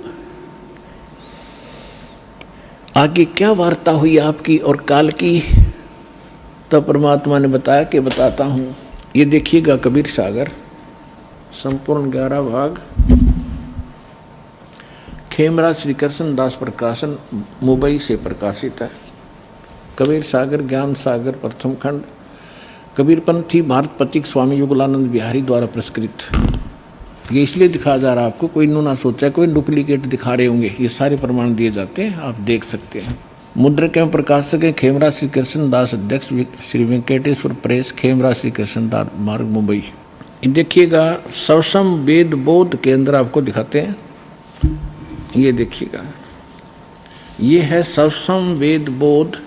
आगे क्या वार्ता हुई आपकी और काल की? तो परमात्मा ने बताया कि बताता हूँ। ये देखिएगा कबीर सागर संपूर्ण 11 भाग, खेमराज श्री कृष्ण दास प्रकाशन मुंबई से प्रकाशित है। कबीर सागर ज्ञान सागर प्रथम खंड, कबीरपंथी भारत पथिक स्वामी युगलानंद बिहारी द्वारा पुरस्कृत। ये इसलिए दिखाया जा रहा है आपको, कोई इन्हों ना सोचा कोई डुप्लीकेट दिखा रहे होंगे। ये सारे प्रमाण दिए जाते हैं, आप देख सकते हैं। मुद्रक एवं प्रकाशक है खेमराज श्री कृष्ण दास, अध्यक्ष श्री वेंकटेश्वर प्रेस, खेमराज श्री कृष्ण दास मार्ग मुंबई। देखिएगा सवसम वेद बोध केंद्र आपको दिखाते हैं। ये देखिएगा, ये है सवसम वेद बोध,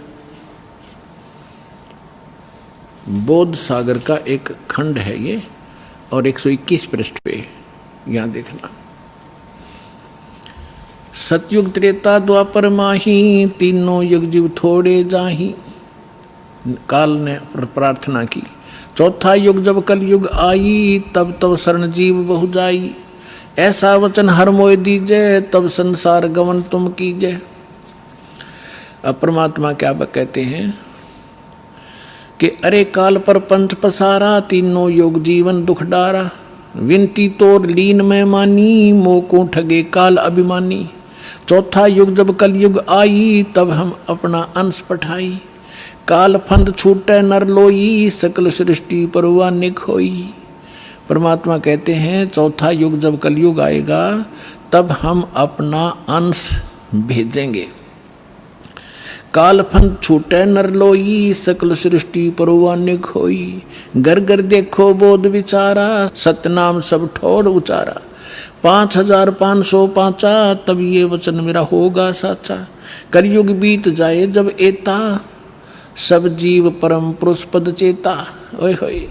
बोध सागर का एक खंड है ये, और 121 पृष्ठ पे यहां देखना। सतयुग त्रेता द्वापर माही, तीनों युग जीव थोड़े जाही। काल ने प्रार्थना की। चौथा युग जब कल युग आई, तब तब शरण जीव बहु जाई। ऐसा वचन हर मोय दीजय, तब संसार गमन तुम कीजय। अब परमात्मा क्या कहते हैं कि अरे काल पर पंथ पसारा, तीनों युग जीवन दुख डारा। विनती तोर लीन में मानी, मोको ठगे काल अभिमानी। चौथा युग जब कल युग आई, तब हम अपना अंश पठाई। काल फंद छूटे नर लोई, सकल सृष्टि परवा निक होई। परमात्मा कहते हैं चौथा युग जब कलयुग आएगा तब हम अपना अंश भेजेंगे। काल फंद छूटे नर लोई, सकल सृष्टि परवा निक होई। घर घर देखो बोध विचारा, सतनाम सब ठोड़ उचारा। 5505 तब ये वचन मेरा होगा साचा। कलयुग बीत जाए जब एता, सब जीव परम पुरुष पद चेता। ओए होए,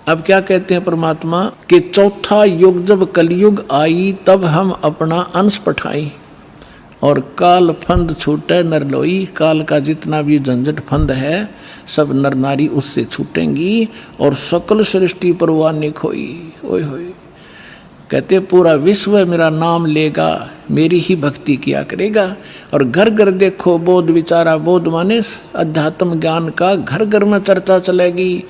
अब क्या कहते हैं परमात्मा कि चौथा युग जब कलयुग आई, तब हम अपना अंश पठाई। और काल फंद छूटे नर लोई, काल का जितना भी झंझट फंद है सब नर नारी उससे छूटेंगी, और सकल सृष्टि परवानिक होई। ओए होए, कहते पूरा विश्व मेरा नाम लेगा, मेरी ही भक्ति किया करेगा। और घर घर देखो बोध विचारा, बोध माने अध्यात्म ज्ञान का घर घर में चर्चा चलेगी।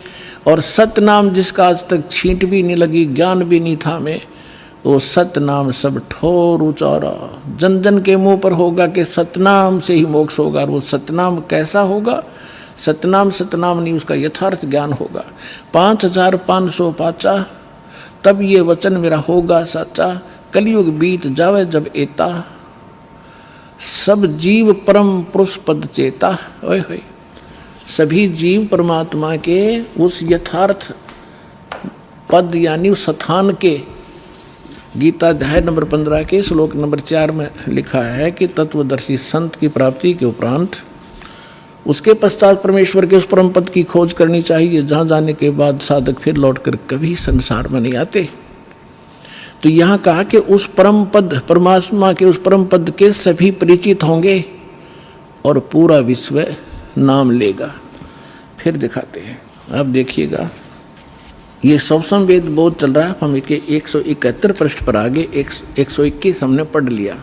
और सतनाम जिसका आज तक छींट भी नहीं लगी, ज्ञान भी नहीं था में, वो सतनाम सब ठोर उचारा। जन जन के मुंह पर होगा कि सतनाम से ही मोक्ष होगा। और वो सतनाम कैसा होगा? सतनाम सतनाम नहीं, उसका यथार्थ ज्ञान होगा। 5505 तब ये वचन मेरा होगा साचा। कलयुग बीत जावे जब एता, सब जीव परम पुरुष पद चेता। ओए होए, सभी जीव परमात्मा के उस यथार्थ पद यानी उस स्थान के, गीता अध्याय नंबर 15 के श्लोक नंबर 4 में लिखा है कि तत्वदर्शी संत की प्राप्ति के उपरांत उसके पश्चात परमेश्वर के उस परम पद की खोज करनी चाहिए, जहाँ जाने के बाद साधक फिर लौटकर कभी संसार में नहीं आते। तो यहाँ कहा कि उस परम पद, परमात्मा के उस परम पद के सभी परिचित होंगे और पूरा विश्व नाम लेगा। फिर दिखाते हैं, अब देखिएगा ये सवसम वेद बोध चल रहा है। हम इसके 171 पृष्ठ पर आगे 121 हमने पढ़ लिया।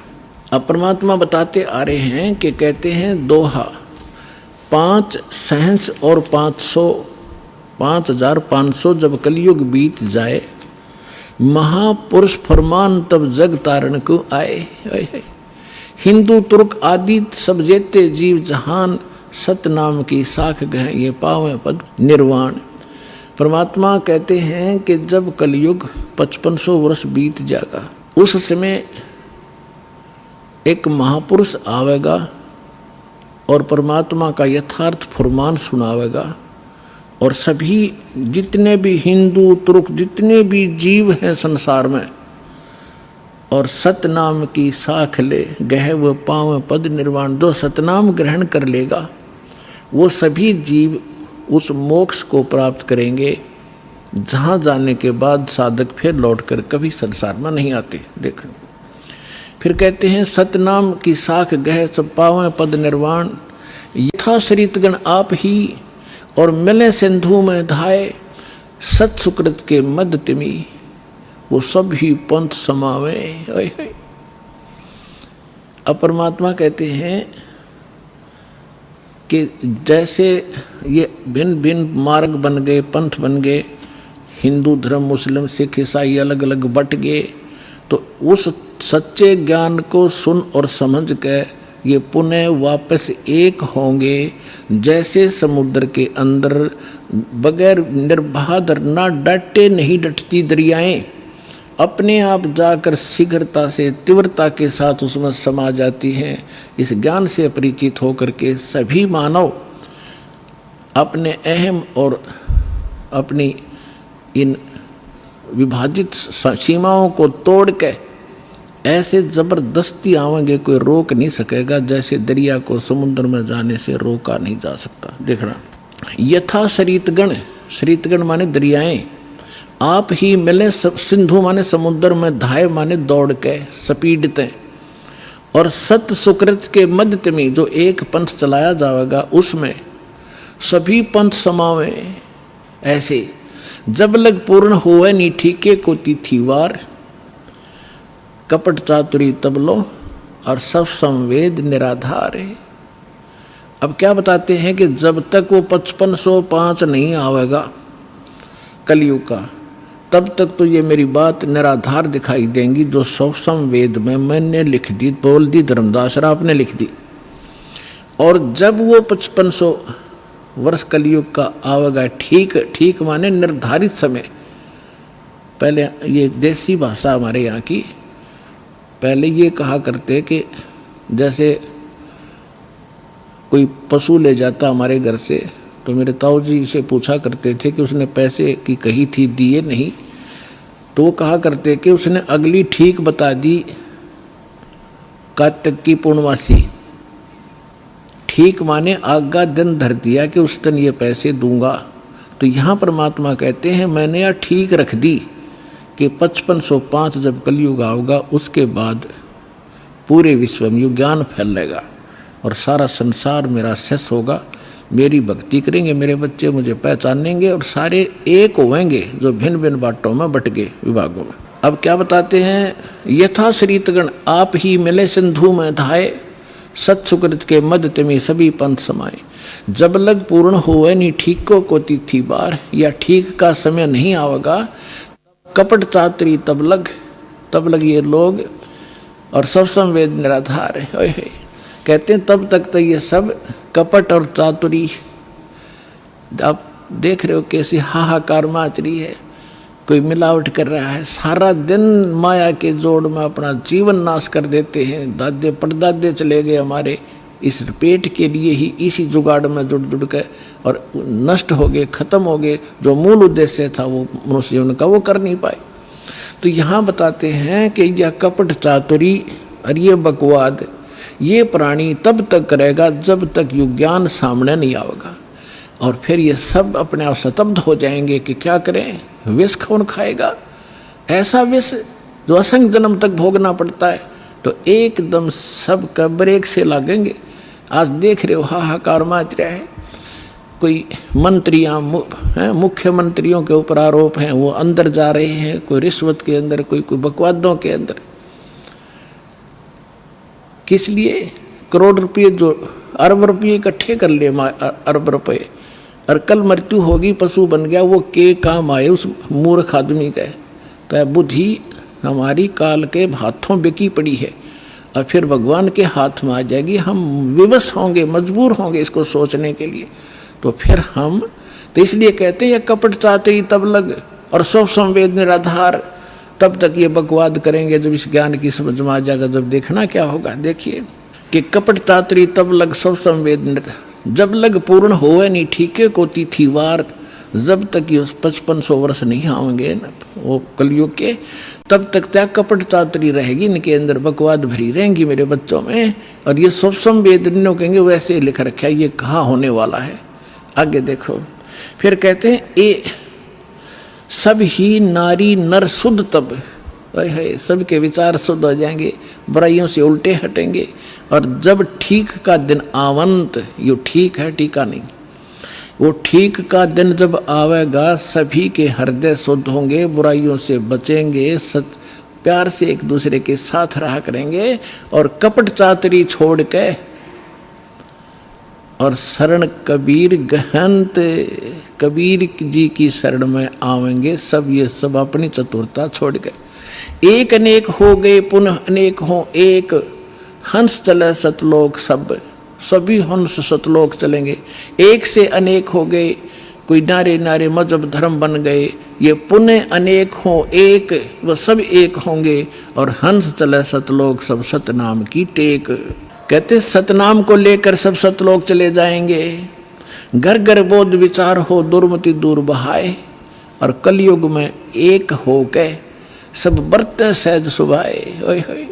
अब परमात्मा बताते आ रहे हैं कि कहते हैं दोहा 5 सहंस और 500 5500 जब कलयुग बीत जाए, महापुरुष फरमान तब जग तारण को आए। हिंदू तुर्क आदि सब जेते जीव जहान, सतनाम की साख गह ये पावे पद निर्वाण। परमात्मा कहते हैं कि जब कलयुग 5500 वर्ष बीत जाएगा, उस समय एक महापुरुष आवेगा और परमात्मा का यथार्थ फरमान सुनावेगा। और सभी जितने भी हिंदू तुर्क जितने भी जीव हैं संसार में, और सतनाम की साख ले गह व पाव पद निर्वाण, जो सतनाम ग्रहण कर लेगा वो सभी जीव उस मोक्ष को प्राप्त करेंगे, जहाँ जाने के बाद साधक फिर लौटकर कभी संसार में नहीं आते। देखो फिर कहते हैं सतनाम की साख गह सब पावें पद निर्वाण, यथा सरितगण आप ही और मिले सिंधु में धाये, सत सुकृत के मद तिमी वो सब ही पंथ समावे। अब परमात्मा कहते हैं कि जैसे ये भिन्न भिन्न मार्ग बन गए, पंथ बन गए, हिंदू धर्म, मुस्लिम, सिख, ईसाई अलग अलग बट गए, तो उस सच्चे ज्ञान को सुन और समझ के ये पुनः वापस एक होंगे। जैसे समुद्र के अंदर बगैर निर्बाध ना डटे नहीं डटती दरियाएं, अपने आप जाकर शीघ्रता से तीव्रता के साथ उसमें समा जाती हैं। इस ज्ञान से परिचित होकर के सभी मानव अपने अहम और अपनी इन विभाजित सीमाओं को तोड़ के ऐसे जबरदस्ती आवेंगे, कोई रोक नहीं सकेगा, जैसे दरिया को समुद्र में जाने से रोका नहीं जा सकता। देखना, यथा सरितगण, सरितगण माने दरियाएं, आप ही मिले सिंधु माने समुद्र में, धाय माने दौड़ के स्पीडते, और सत सुकृत के मध्य में जो एक पंथ चलाया जाएगा उसमें सभी पंथ समावे। ऐसे जब लग पूर्ण होवे नी ठीके को तिथिवार, कपट चातुरी तब लो और सब संवेद निराधार है। अब क्या बताते हैं कि जब तक वो 5505 नहीं आवेगा कलयुग का, तब तक तो ये मेरी बात निराधार दिखाई देंगी, जो सब संवेद में मैंने लिख दी, बोल दी, धर्मदास राव ने लिख दी। और जब वो 5500 वर्ष कलयुग का आवेगा, ठीक ठीक माने निर्धारित समय, पहले ये देसी भाषा हमारे यहाँ की, पहले ये कहा करते कि जैसे कोई पशु ले जाता हमारे घर से, तो मेरे ताऊ जी से पूछा करते थे कि उसने पैसे की कही थी, दिए नहीं, तो वो कहा करते कि उसने अगली ठीक बता दी, कार्तिक की पूर्णमासी, ठीक माने आगा दिन धर दिया कि उस दिन ये पैसे दूंगा। तो यहाँ परमात्मा कहते हैं मैंने यह ठीक रख दी कि 5505 जब कलयुग आएगा उसके बाद पूरे विश्व में ज्ञान फैलेगा और सारा संसार मेरा शेष होगा, मेरी भक्ति करेंगे, मेरे बच्चे मुझे पहचानेंगे और सारे एक होंगे जो भिन्न भिन्न बाटों में बट गए विभागों में। अब क्या बताते हैं, यथा श्रीतगण आप ही मिले सिंधु में धाये, सत सुकृत के मध्य में सभी पंथ समाये। जब लग पूर्ण होवे नी ठीक को तिथि बार, या ठीक का समय नहीं आवेगा, कपट चातरी तब लग ये लोग और सब संवेद निराधार है। कहते हैं तब तक तो ये सब कपट और चातुरी, आप देख रहे हो कैसी हाहाकार मच रही है, कोई मिलावट कर रहा है, सारा दिन माया के जोड़ में अपना जीवन नाश कर देते हैं। दादे परदादे चले गए हमारे इस पेट के लिए ही, इसी जुगाड़ में जुड़ के, और नष्ट हो गए, खत्म हो गए। जो मूल उद्देश्य था वो मनुष्य जीवन का वो कर नहीं पाए। तो यहाँ बताते हैं कि यह कपट चातुरी और ये बकवाद ये प्राणी तब तक करेगा जब तक युग ज्ञान सामने नहीं आएगा, और फिर ये सब अपने आप स्तब्ध हो जाएंगे कि क्या करें, विष कौन खाएगा, ऐसा विष जो असंख्य जन्म तक भोगना पड़ता है। तो एकदम सब का ब्रेक से लगेंगे। आज देख रहे हो हाहाकार मच रहा है, कोई मंत्रियां मुख्यमंत्रियों के ऊपर आरोप हैं, वो अंदर जा रहे हैं, कोई रिश्वत के अंदर, कोई बकवादों के अंदर। किस लिए? करोड़ रुपये, जो अरब रुपये इकट्ठे कर ले, अरब रुपये, और कल मृत्यु होगी, पशु बन गया, वो के काम आए उस मूर्ख आदमी का। तो बुद्धि हमारी काल के हाथों बिकी पड़ी है और फिर भगवान के हाथ में आ जाएगी। हम विवश होंगे, मजबूर होंगे इसको सोचने के लिए। तो फिर हम, तो इसलिए कहते हैं कपट चातरी तब लग और सब संवेद निराधार, तब तक ये बकवाद करेंगे जब इस ज्ञान की समझ में आ जाएगा। जब देखना क्या होगा, देखिए कि कपट चातरी तब लग सब संवेद, जब लग पूर्ण होवे नहीं ठीके को तिथिवार, जब तक ये 5500 वर्ष नहीं आएंगे ना वो कलयुग के, तब तक त्या कपट चातरी रहेगी, इनके अंदर बकवाद भरी रहेंगी मेरे बच्चों में। और ये सब संवेद कहेंगे वैसे लिख रखा है, ये कहाँ होने वाला है। आगे देखो, फिर कहते हैं ए सब ही नारी नर शुद्ध तब, सबके विचार शुद्ध हो जाएंगे, बुराइयों से उल्टे हटेंगे। और जब ठीक का दिन आवंत, ये ठीक है टीका नहीं, वो ठीक का दिन जब आवेगा सभी के हृदय शुद्ध होंगे, बुराइयों से बचेंगे, प्यार से एक दूसरे के साथ रहा करेंगे और कपट चातरी छोड़ के और शरण कबीर गहंत, कबीर जी की शरण में आवेंगे सब। ये सब अपनी चतुरता छोड़ के एक अनेक हो गए पुनः अनेक हो एक, हंस चले सतलोक सब, सभी हंस सतलोक चलेंगे। एक से अनेक हो गए, कोई नारे नारे मजहब धर्म बन गए, ये पुण्य अनेक हो एक, वह सब एक होंगे और हंस चले सतलोक सब सतनाम की टेक। कहते सतनाम को लेकर सब सतलोक चले जाएंगे। घर घर बोध विचार हो दुर्मति दूर बहाए, और कलयुग में एक हो के सब बरते सहज सुभाए। ओए होए,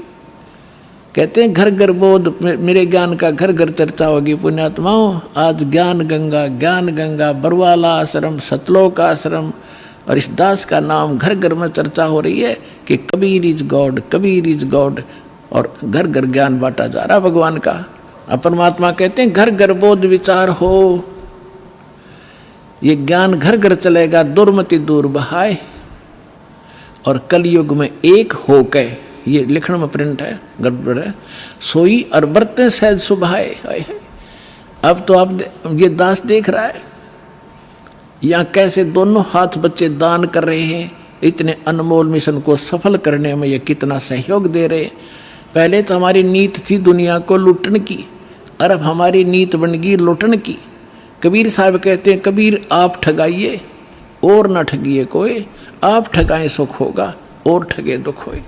कहते हैं घर घर बोध, मेरे ज्ञान का घर घर चर्चा होगी पुण्यात्माओं। आज ज्ञान गंगा बरवाला आश्रम, सतलोक आश्रम और इस दास का नाम घर घर में चर्चा हो रही है कि Kabir is God, Kabir is God, और घर घर ज्ञान बांटा जा रहा भगवान का। परमात्मा कहते हैं घर घर बोध विचार हो, ये ज्ञान घर घर चलेगा, दुर्मति दूर बहाए, और कलयुग में एक हो के, ये लिखण में प्रिंट है गड़बड़ है, सोई और बरते सहज सुभाए। अब तो आप ये दास देख रहा है यहाँ कैसे दोनों हाथ बच्चे दान कर रहे हैं, इतने अनमोल मिशन को सफल करने में ये कितना सहयोग दे रहे हैं। पहले तो हमारी नीत थी दुनिया को लूटने की, और अब हमारी नीत बन गई लूटने की। कबीर साहब कहते हैं कबीर आप ठगाइए और न ठगिए कोई, आप ठगाएं सुख होगा और ठगे दुख होए।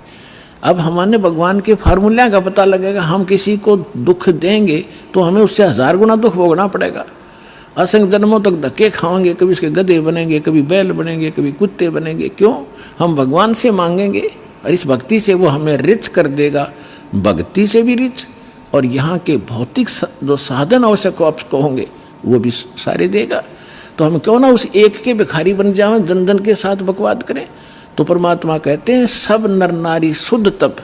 अब हमारे भगवान के फार्मूला का पता लगेगा, हम किसी को दुख देंगे तो हमें उससे 1000 गुना दुख भोगना पड़ेगा। असंख्य जन्मों तक धक्के खाएंगे, कभी उसके गधे बनेंगे, कभी बैल बनेंगे, कभी कुत्ते बनेंगे। क्यों? हम भगवान से मांगेंगे और इस भक्ति से वो हमें रिच कर देगा, भक्ति से भी रिच, और यहाँ के भौतिक जो साधन आवश्यक आपको होंगे वो भी सारे देगा। तो हम क्यों ना उस एक के भिखारी बन जाएं, जन जन के साथ बकवाद करें। तो परमात्मा कहते हैं सब नर नारी शुद्ध तब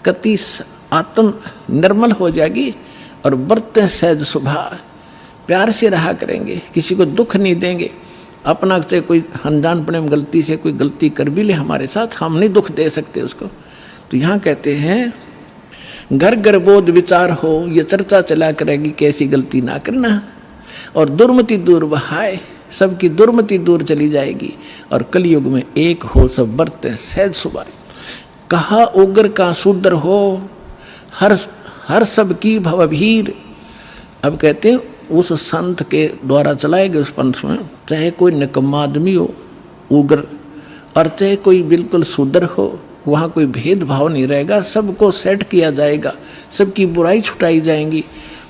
कति आत्म निर्मल हो जाएगी और बरते सहज सुभा, प्यार से रहा करेंगे, किसी को दुख नहीं देंगे। अपना से कोई अनजानपने में गलती से कोई गलती कर भी ले हमारे साथ, हम नहीं दुख दे सकते उसको। तो यहाँ कहते हैं घर घर बोध विचार हो, ये चर्चा चला करेगी कैसी गलती ना करना, और दुर्मति दूर बहाए, सबकी दुर्मति दूर चली जाएगी, और कलयुग में एक हो सब बरते सहज सुभाए। कहा उग्र का शूद्र हो, हर सब की भवभीर। अब कहते हैं उस संत के द्वारा चलाए गए उस पंथ में चाहे कोई निकम्मा आदमी हो उग्र, और चाहे कोई बिल्कुल शूद्र हो, वहाँ कोई भेदभाव नहीं रहेगा, सबको सेट किया जाएगा, सबकी बुराई छुटाई जाएंगी,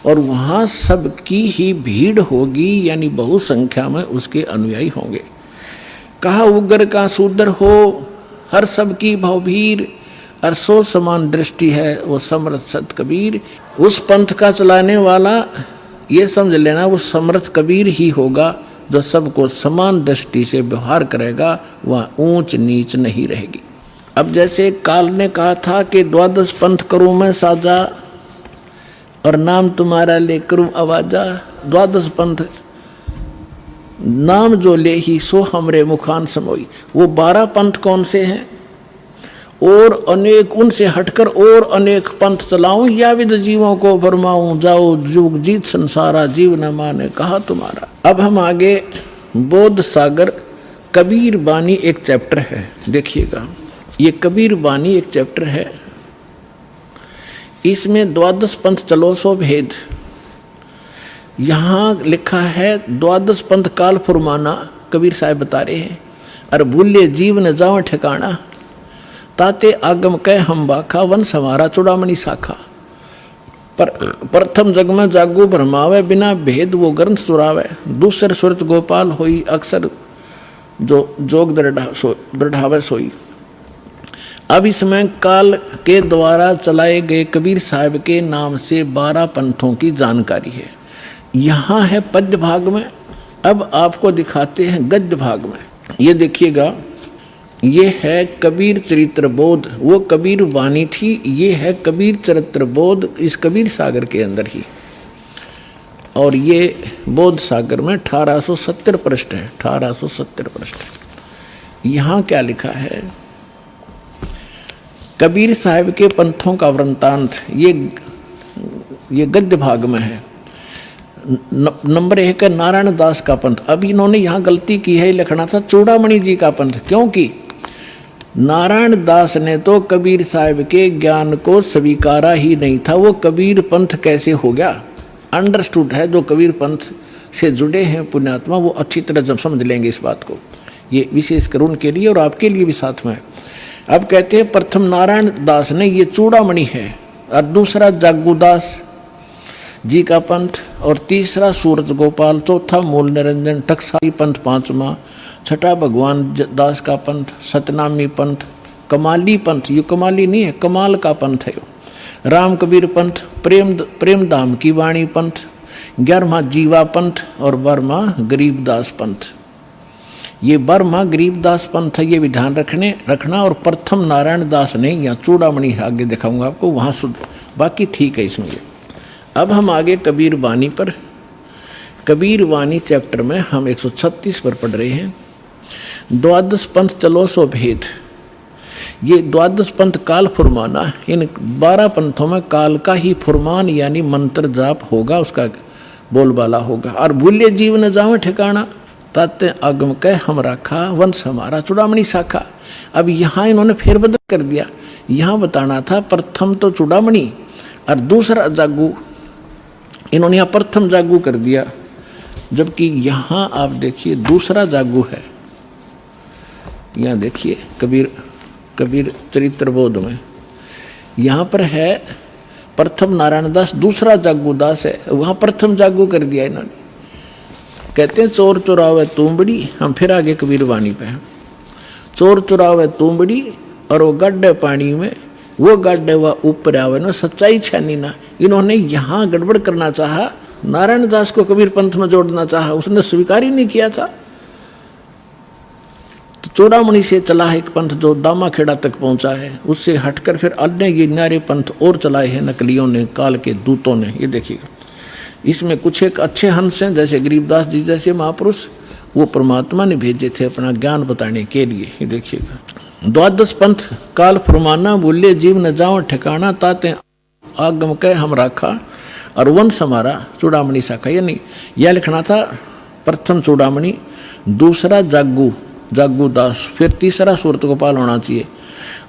और वहाँ सबकी ही भीड़ होगी, यानी बहु संख्या में उसके अनुयायी होंगे। कहा उग्र का शूद्र हो, हर सबकी भवभीर, और सो समान दृष्टि है वो समर्थ सत कबीर। उस पंथ का चलाने वाला ये समझ लेना वो समर्थ कबीर ही होगा, जो सबको समान दृष्टि से व्यवहार करेगा, वहाँ ऊंच नीच नहीं रहेगी। अब जैसे काल ने कहा था कि 12 पंथ करूँ मैं साजा, और नाम तुम्हारा ले करूँ आवाजा। 12 पंथ नाम जो ले ही सो हमरे मुखान समोई। वो 12 पंथ कौन से हैं? और अनेक उनसे हटकर और अनेक पंथ चलाऊं, या विद जीवों को फरमाऊं, जाओ जुग जीत संसारा, जीव न माने कहा तुम्हारा। अब हम आगे बोध सागर कबीर बानी एक चैप्टर है, देखिएगा ये कबीर बानी एक चैप्टर है, इसमें 12 पंथ चलो सो भेद। यहाँ लिखा है 12 पंथ काल फुरमाना, कबीर साहब बता रहे हैं, और भूले जीव न जाओ ठिकाना, ताते आगम कह हम बाखा, वन समारा चुड़ामणि शाखा। पर प्रथम जग में जागू भरमावे, बिना भेद वो ग्रंथ सुरावे, दूसर सुरत गोपाल होई, अक्सर जो जोग दृढ़ावे सोई। अब इसमें काल के द्वारा चलाए गए कबीर साहब के नाम से 12 पंथों की जानकारी है। यहाँ है पद्य भाग में, अब आपको दिखाते हैं गद्य भाग में। ये देखिएगा ये है कबीर चरित्र बोध, वो कबीर वाणी थी, ये है कबीर चरित्र बोध इस कबीर सागर के अंदर ही। और ये बोध सागर में 1870 पृष्ठ है, 1870 पृष्ठ। यहाँ क्या लिखा है, कबीर साहब के पंथों का वृंतांत, ये गद्य भाग में है। नंबर 1 है नारायण दास का पंथ। अब इन्होंने यहाँ गलती की है, लिखना था चूड़ामणि जी का पंथ, क्योंकि नारायण दास ने तो कबीर साहब के ज्ञान को स्वीकारा ही नहीं था। वो कबीर पंथ कैसे हो गया, अंडरस्टूड है। जो कबीर पंथ से जुड़े हैं पुण्यात्मा, वो अच्छी तरह जब समझ लेंगे इस बात को। ये विशेष कर उनके लिए और आपके लिए भी साथ में। अब कहते हैं प्रथम नारायण दास ने, ये चूड़ामणि है, और दूसरा जागूदास जी का पंथ, और तीसरा सूरज गोपाल, चौथा मूल निरंजन टकसाली पंथ, पांचवा, छठा भगवान दास का पंथ, सतनामी पंथ, कमाली पंथ, ये कमाली नहीं है, कमाल का पंथ है, राम कबीर पंथ, प्रेम धाम की वाणी पंथ, 11वां जीवा पंथ और 12वां गरीबदास पंथ। ये 12वां गरीबदास पंथ है, ये भी ध्यान रखना। और प्रथम नारायण दास ने, यहाँ चूड़ामणि आगे दिखाऊंगा आपको, वहाँ शुद्ध, बाकी ठीक है इसमें। अब हम आगे कबीर वाणी पर, कबीर वाणी चैप्टर में हम 136 पर पढ़ रहे हैं। द्वादश पंथ चलो सो भेद। ये द्वादश पंथ काल फुरमाना, इन 12 पंथों में काल का ही फुरमान यानी मंत्र जाप होगा, उसका बोलबाला होगा। और भूल्य जीव न जावे ठिकाना, ताते आगम कह हम राखा, वंश हमारा चूड़ामणि शाखा। अब यहाँ इन्होंने फेरबदल कर दिया, यहाँ बताना था प्रथम तो चूड़ामणि और दूसरा जागू, इन्होंने यहाँ प्रथम जागू कर दिया, जबकि यहाँ आप देखिए दूसरा जागू है। यहाँ देखिए कबीर चरित्र बोध में यहाँ पर है प्रथम नारायण दास, दूसरा जागू दास है, वहाँ प्रथम जागू कर दिया इन्होंने। कहते हैं चोर चुरावे तुमबड़ी, हम फिर आगे कबीर वाणी पे हैं। चोर चुरावे तुमबड़ी और वो गड्ढे पानी में, वो गड्ढे व ऊपर आवे ना, सच्चाई छानी ना। इन्होंने यहाँ गड़बड़ करना चाहा, नारायण दास को कबीर पंथ में जोड़ना चाहा, उसने स्वीकार ही नहीं किया था। तो चूड़ामणि से चला है एक पंथ जो दामाखेड़ा तक पहुंचा है, उससे हटकर फिर अन्य ये न्यारे पंथ और चलाए हैं नकलियों ने, काल के दूतों ने। ये देखिएगा, इसमें कुछ एक अच्छे हंस हैं, जैसे गरीबदास जी जैसे महापुरुष, वो परमात्मा ने भेजे थे अपना ज्ञान बताने के लिए। ये देखिएगा, द्वादश पंथ काल फुरमाना, बोले जीव न जाओ ठिकाना, ताते आगम कह हम राखा, और वंश हमारा चूड़ामणि शाखा। यानी यह लिखना था प्रथम चूड़ामणि, दूसरा जागू दास, फिर तीसरा सूरत गोपाल होना चाहिए,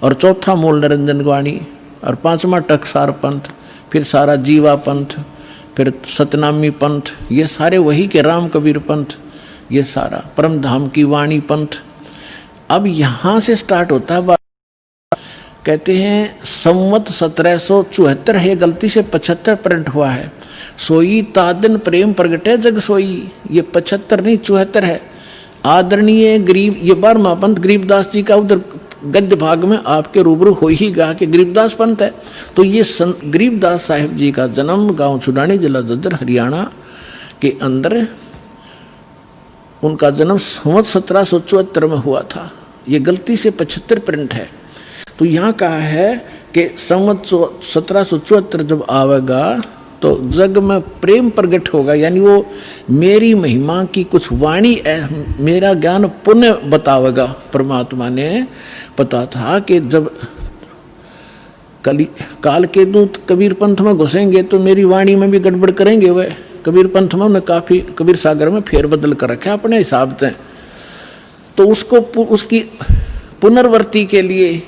और चौथा मूल निरंजन वाणी, और 5वां टकसार पंथ, फिर सारा जीवा पंथ, फिर सतनामी पंथ, ये सारे वही के राम कबीर पंथ, ये सारा परम धाम की वाणी पंथ। अब यहाँ से स्टार्ट होता है, कहते हैं संवत 1774 है, गलती से 75 प्रिंट हुआ है। सोई तादन प्रेम प्रगटे जग सोई, ये 75 नहीं 74 है। आदरणीय गरीब, ये 12वां पंथ गरीबदास जी का उधर गद्य भाग में आपके रूबरू हो ही गा कि गरीबदास पंथ है। तो ये गरीबदास साहिब जी का जन्म गांव छुड़ानी, जिला जज्जर, हरियाणा के अंदर उनका जन्म संवत 1774 में हुआ था। ये गलती से 75 प्रिंट है। तो यहाँ कहा है कि संवत 1774 जब आवेगा तो जग में प्रेम प्रकट होगा, यानी वो मेरी महिमा की कुछ वाणी, मेरा ज्ञान पुण्य बतावेगा। परमात्मा ने पता था कि जब काल के दूत कबीर पंथ में घुसेंगे तो मेरी वाणी में भी गड़बड़ करेंगे। वह कबीर पंथ में उन्हें काफ़ी कबीर सागर में फेरबदल कर रखा अपने हिसाब से। तो उसको उसकी पुनर्वर्ती के लिए,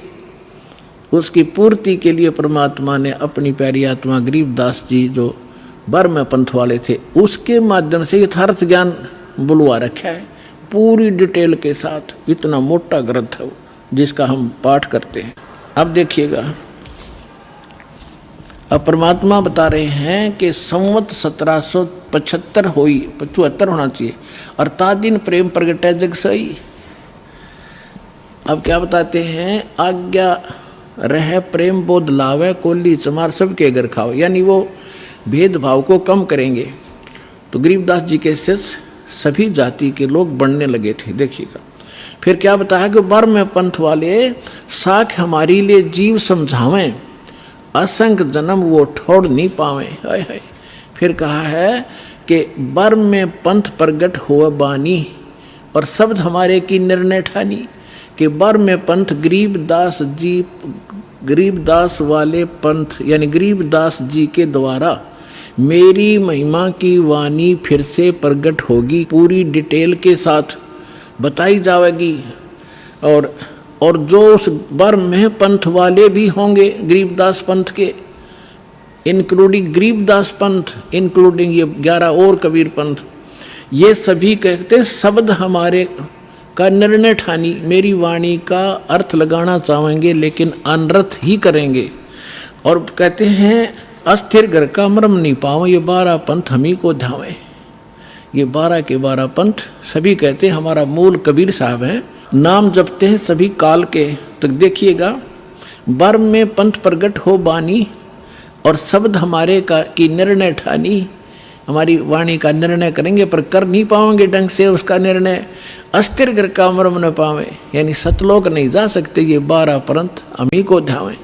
उसकी पूर्ति के लिए परमात्मा ने अपनी प्यारी आत्मा गरीबदास जी जो 12वें पंथ वाले थे, उसके माध्यम से यथार्थ ज्ञान बुलवा रखा है पूरी डिटेल के साथ। इतना मोटा ग्रंथ है वो, जिसका हम पाठ करते हैं। अब देखिएगा, अब परमात्मा बता रहे हैं कि संवत 1775 हुई, 75 होना चाहिए, और तादिन प्रेम प्रगटे जग सही। अब क्या बताते हैं, आज्ञा रह प्रेम बोध लावे, कोली चमार सबके घर खाओ, यानी वो भेदभाव को कम करेंगे। तो गरीबदास जी के शिष्य सभी जाति के लोग बढ़ने लगे थे। देखिएगा, फिर क्या बताया कि बर में पंथ वाले साख हमारी लिए जीव समझावें, असंख्य जन्म वो ठोड़ नहीं पावे। हाय हाय। फिर कहा है कि बर में पंथ प्रगट हो बानी और शब्द हमारे की निर्णय ठानी, कि बर में पंथ गरीबदास जी, गरीबदास वाले पंथ यानी गरीबदास जी के द्वारा मेरी महिमा की वाणी फिर से प्रगट होगी, पूरी डिटेल के साथ बताई जाएगी। और जो उस बर में पंथ वाले भी होंगे गरीबदास पंथ के, इंक्लूडिंग गरीबदास पंथ, इंक्लूडिंग ये 11 और कबीर पंथ, ये सभी कहते हैं शब्द हमारे का निर्णय ठानी, मेरी वाणी का अर्थ लगाना चाहेंगे लेकिन अनर्थ ही करेंगे। और कहते हैं अस्थिर घर का मर्म नहीं पाओ, ये 12 पंथ हम ही को ध्यावे। ये 12 के 12 पंथ सभी कहते हैं हमारा मूल कबीर साहब हैं, नाम जपते हैं सभी काल के। तो देखिएगा, बर में पंथ प्रगट हो बानी और शब्द हमारे का की निर्णय ठानी, हमारी वाणी का निर्णय करेंगे पर कर नहीं पाएंगे ढंग से उसका निर्णय। अस्थिर घर का मर्म न पावे, यानी सतलोक नहीं जा सकते, ये 12 पंथ हम ही को ध्यावे।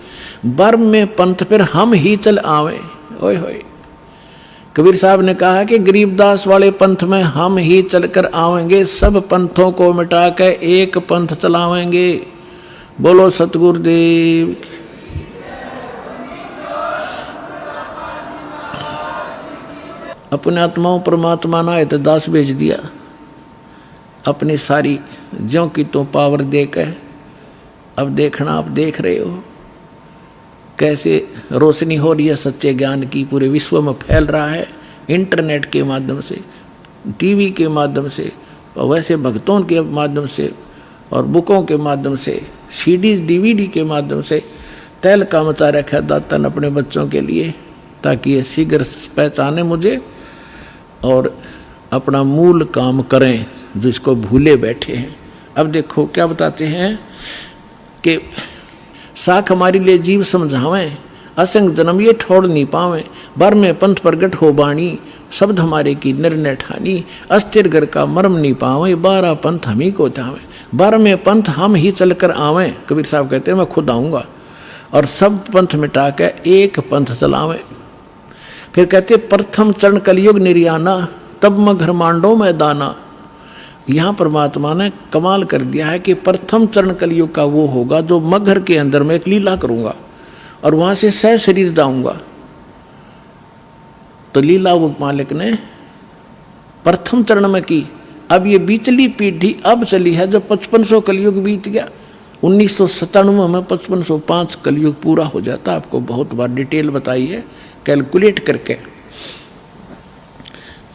बर में पंथ फिर हम ही चल आवे। ओए होए, कबीर साहब ने कहा कि गरीबदास वाले पंथ में हम ही चलकर आवेंगे, सब पंथों को मिटा के एक पंथ चलावेंगे। बोलो सतगुरुदेव। अपने आत्माओं परमात्मा ना है तो दास भेज दिया, अपनी सारी ज्यों की तो पावर देकर। अब देखना, आप देख रहे हो कैसे रोशनी हो रही है सच्चे ज्ञान की, पूरे विश्व में फैल रहा है इंटरनेट के माध्यम से, टीवी के माध्यम से, वैसे भक्तों के माध्यम से और बुकों के माध्यम से, सीडीज डीवीडी के माध्यम से। तैल का मचा रखा दाता ने अपने बच्चों के लिए, ताकि ये शीघ्र पहचाने मुझे और अपना मूल काम करें जो इसको भूले बैठे हैं। अब देखो क्या बताते हैं कि साख हमारी लिए जीव समझावें, असंग जन्म ये ठोड़ नहीं पावें, बर में पंथ प्रगट हो बाणी, शब्द हमारे की निर्णय ठानी, अस्थिर घर का मर्म नहीं पावें, 12 पंथ हम ही को ध्यावें। बर में पंथ हम ही चलकर आवें, कबीर साहब कहते हैं मैं खुद आऊँगा और सब पंथ मिटा के एक पंथ चलावें। फिर कहते प्रथम चरण कलयुग निर्याना, तब मैं घर मांडो में दाना। यहाँ परमात्मा ने कमाल कर दिया है कि प्रथम चरण कलयुग का वो होगा जो मगर के अंदर मैं एक लीला करूंगा और वहां से सह शरीर दाऊंगा। तो लीला वो मालिक ने प्रथम चरण में की। अब ये बीचली पीढ़ी अब चली है जब 5500 कलयुग बीत गया। 1997 में 5505 कलयुग पूरा हो जाता। आपको बहुत बार डिटेल बताई है कैलकुलेट करके।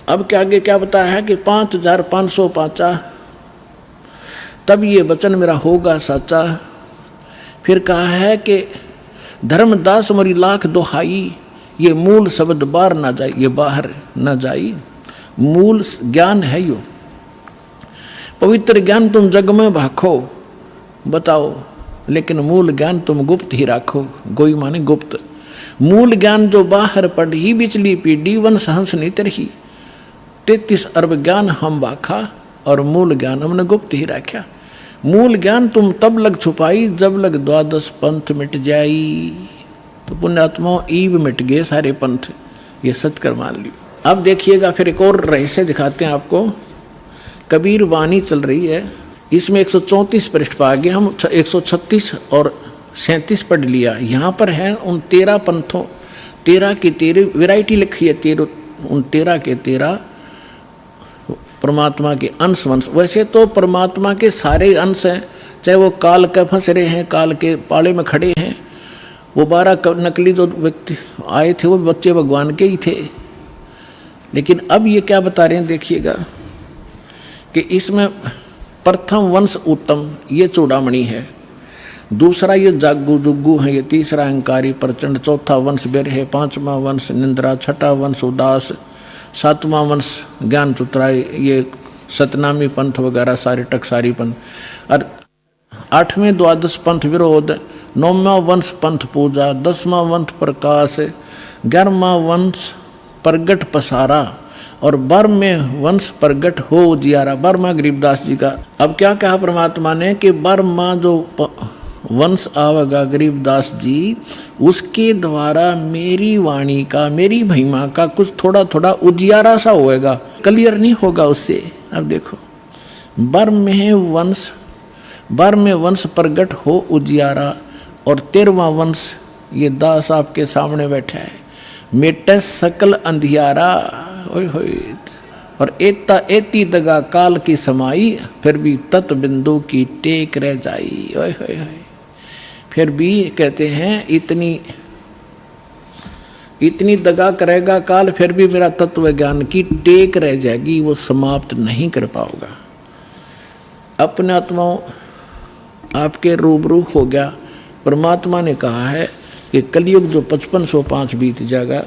अब क्या आगे क्या बताया है कि 5505 तब ये वचन मेरा होगा सच्चा। फिर कहा है कि धर्मदास मरी लाख दोहाई, ये मूल शब्द बाहर ना जाए, ये बाहर ना जाई। मूल ज्ञान है यो, पवित्र ज्ञान तुम जग में भाखो बताओ, लेकिन मूल ज्ञान तुम गुप्त ही राखो। गोई माने गुप्त। मूल ज्ञान जो बाहर पढ़ी बिचली पीढ़ी वंश हंस नितर ही। 33 अरब ज्ञान हम बाखा और मूल ज्ञान हमने गुप्त ही रखा। मूल ज्ञान तुम तब लग छुपाई जब लग 12 पंथ मिट जाई। तो पुण्यात्माओं ईब मिट गए सारे पंथ, ये सत्कर मान लियो। अब देखिएगा फिर एक और रहस्य दिखाते हैं आपको। कबीर वाणी चल रही है, इसमें 134 पृष्ठ पर आगे हम 136 और 37 पढ़ लिया। यहाँ पर है उन 13 पंथों, 13 की 13 वैरायटी लिखी है। 13 के 13 परमात्मा के अंश वंश। वैसे तो परमात्मा के सारे अंश हैं, चाहे वो काल के फंस रहे हैं, काल के पाले में खड़े हैं। वो 12 नकली जो व्यक्ति आए थे वो बच्चे भगवान के ही थे। लेकिन अब ये क्या बता रहे हैं देखिएगा कि इसमें प्रथम वंश उत्तम ये चूड़ामणि है, दूसरा ये जागू जुग्गू है, ये तीसरा अहंकारी प्रचंड, चौथा वंश बेर है, 5वां वंश निंद्रा, 6ठा वंश उदास, 7वां वंश ज्ञान चुतराई, ये सतनामी पंथ वगैरह सारे टकसारी पंथ, और 8वें 12 पंथ विरोध, 9वां वंश पंथ पूजा, 10वां वंश प्रकाश, 11वां वंश प्रगट पसारा, और बर्म में वंश प्रगट हो उजियारा, बर्मा गरीबदास जी का। अब क्या कहा परमात्मा ने कि बर्मा जो वंश आवेगा गरीबदास जी, उसके द्वारा मेरी वाणी का, मेरी महिमा का कुछ थोड़ा थोड़ा उजियारा सा होएगा, क्लियर नहीं होगा उससे। अब देखो, बर्म में वंश प्रगट हो उजियारा, और 13वां वंश ये दास आपके सामने बैठा है, मेटे सकल अंधियारा, ओए होए, और एता एती दगा काल की समाई, फिर भी तत् बिंदु की टेक रह जाई, ओए होए होए। फिर भी कहते हैं इतनी दगा करेगा काल, फिर भी मेरा तत्व ज्ञान की टेक रह जाएगी, वो समाप्त नहीं कर पाओगा। अपने आत्माओं आपके रूबरू हो गया। परमात्मा ने कहा है कि कलयुग जो 5505 बीत जाएगा,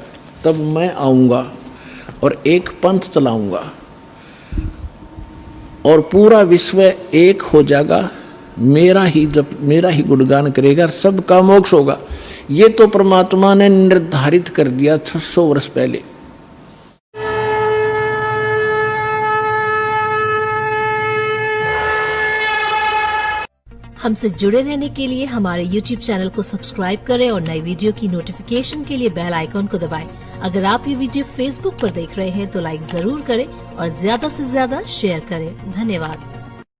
तब मैं आऊँगा और एक पंथ चलाऊँगा और पूरा विश्व एक हो जाएगा, मेरा ही गुणगान करेगा, सबका मोक्ष होगा। ये तो परमात्मा ने निर्धारित कर दिया 600 वर्ष पहले। हमसे जुड़े रहने के लिए हमारे YouTube चैनल को सब्सक्राइब करें और नई वीडियो की नोटिफिकेशन के लिए बेल आइकॉन को दबाएं। अगर आप ये वीडियो Facebook पर देख रहे हैं तो लाइक जरूर करें और ज्यादा से ज्यादा शेयर करें। धन्यवाद।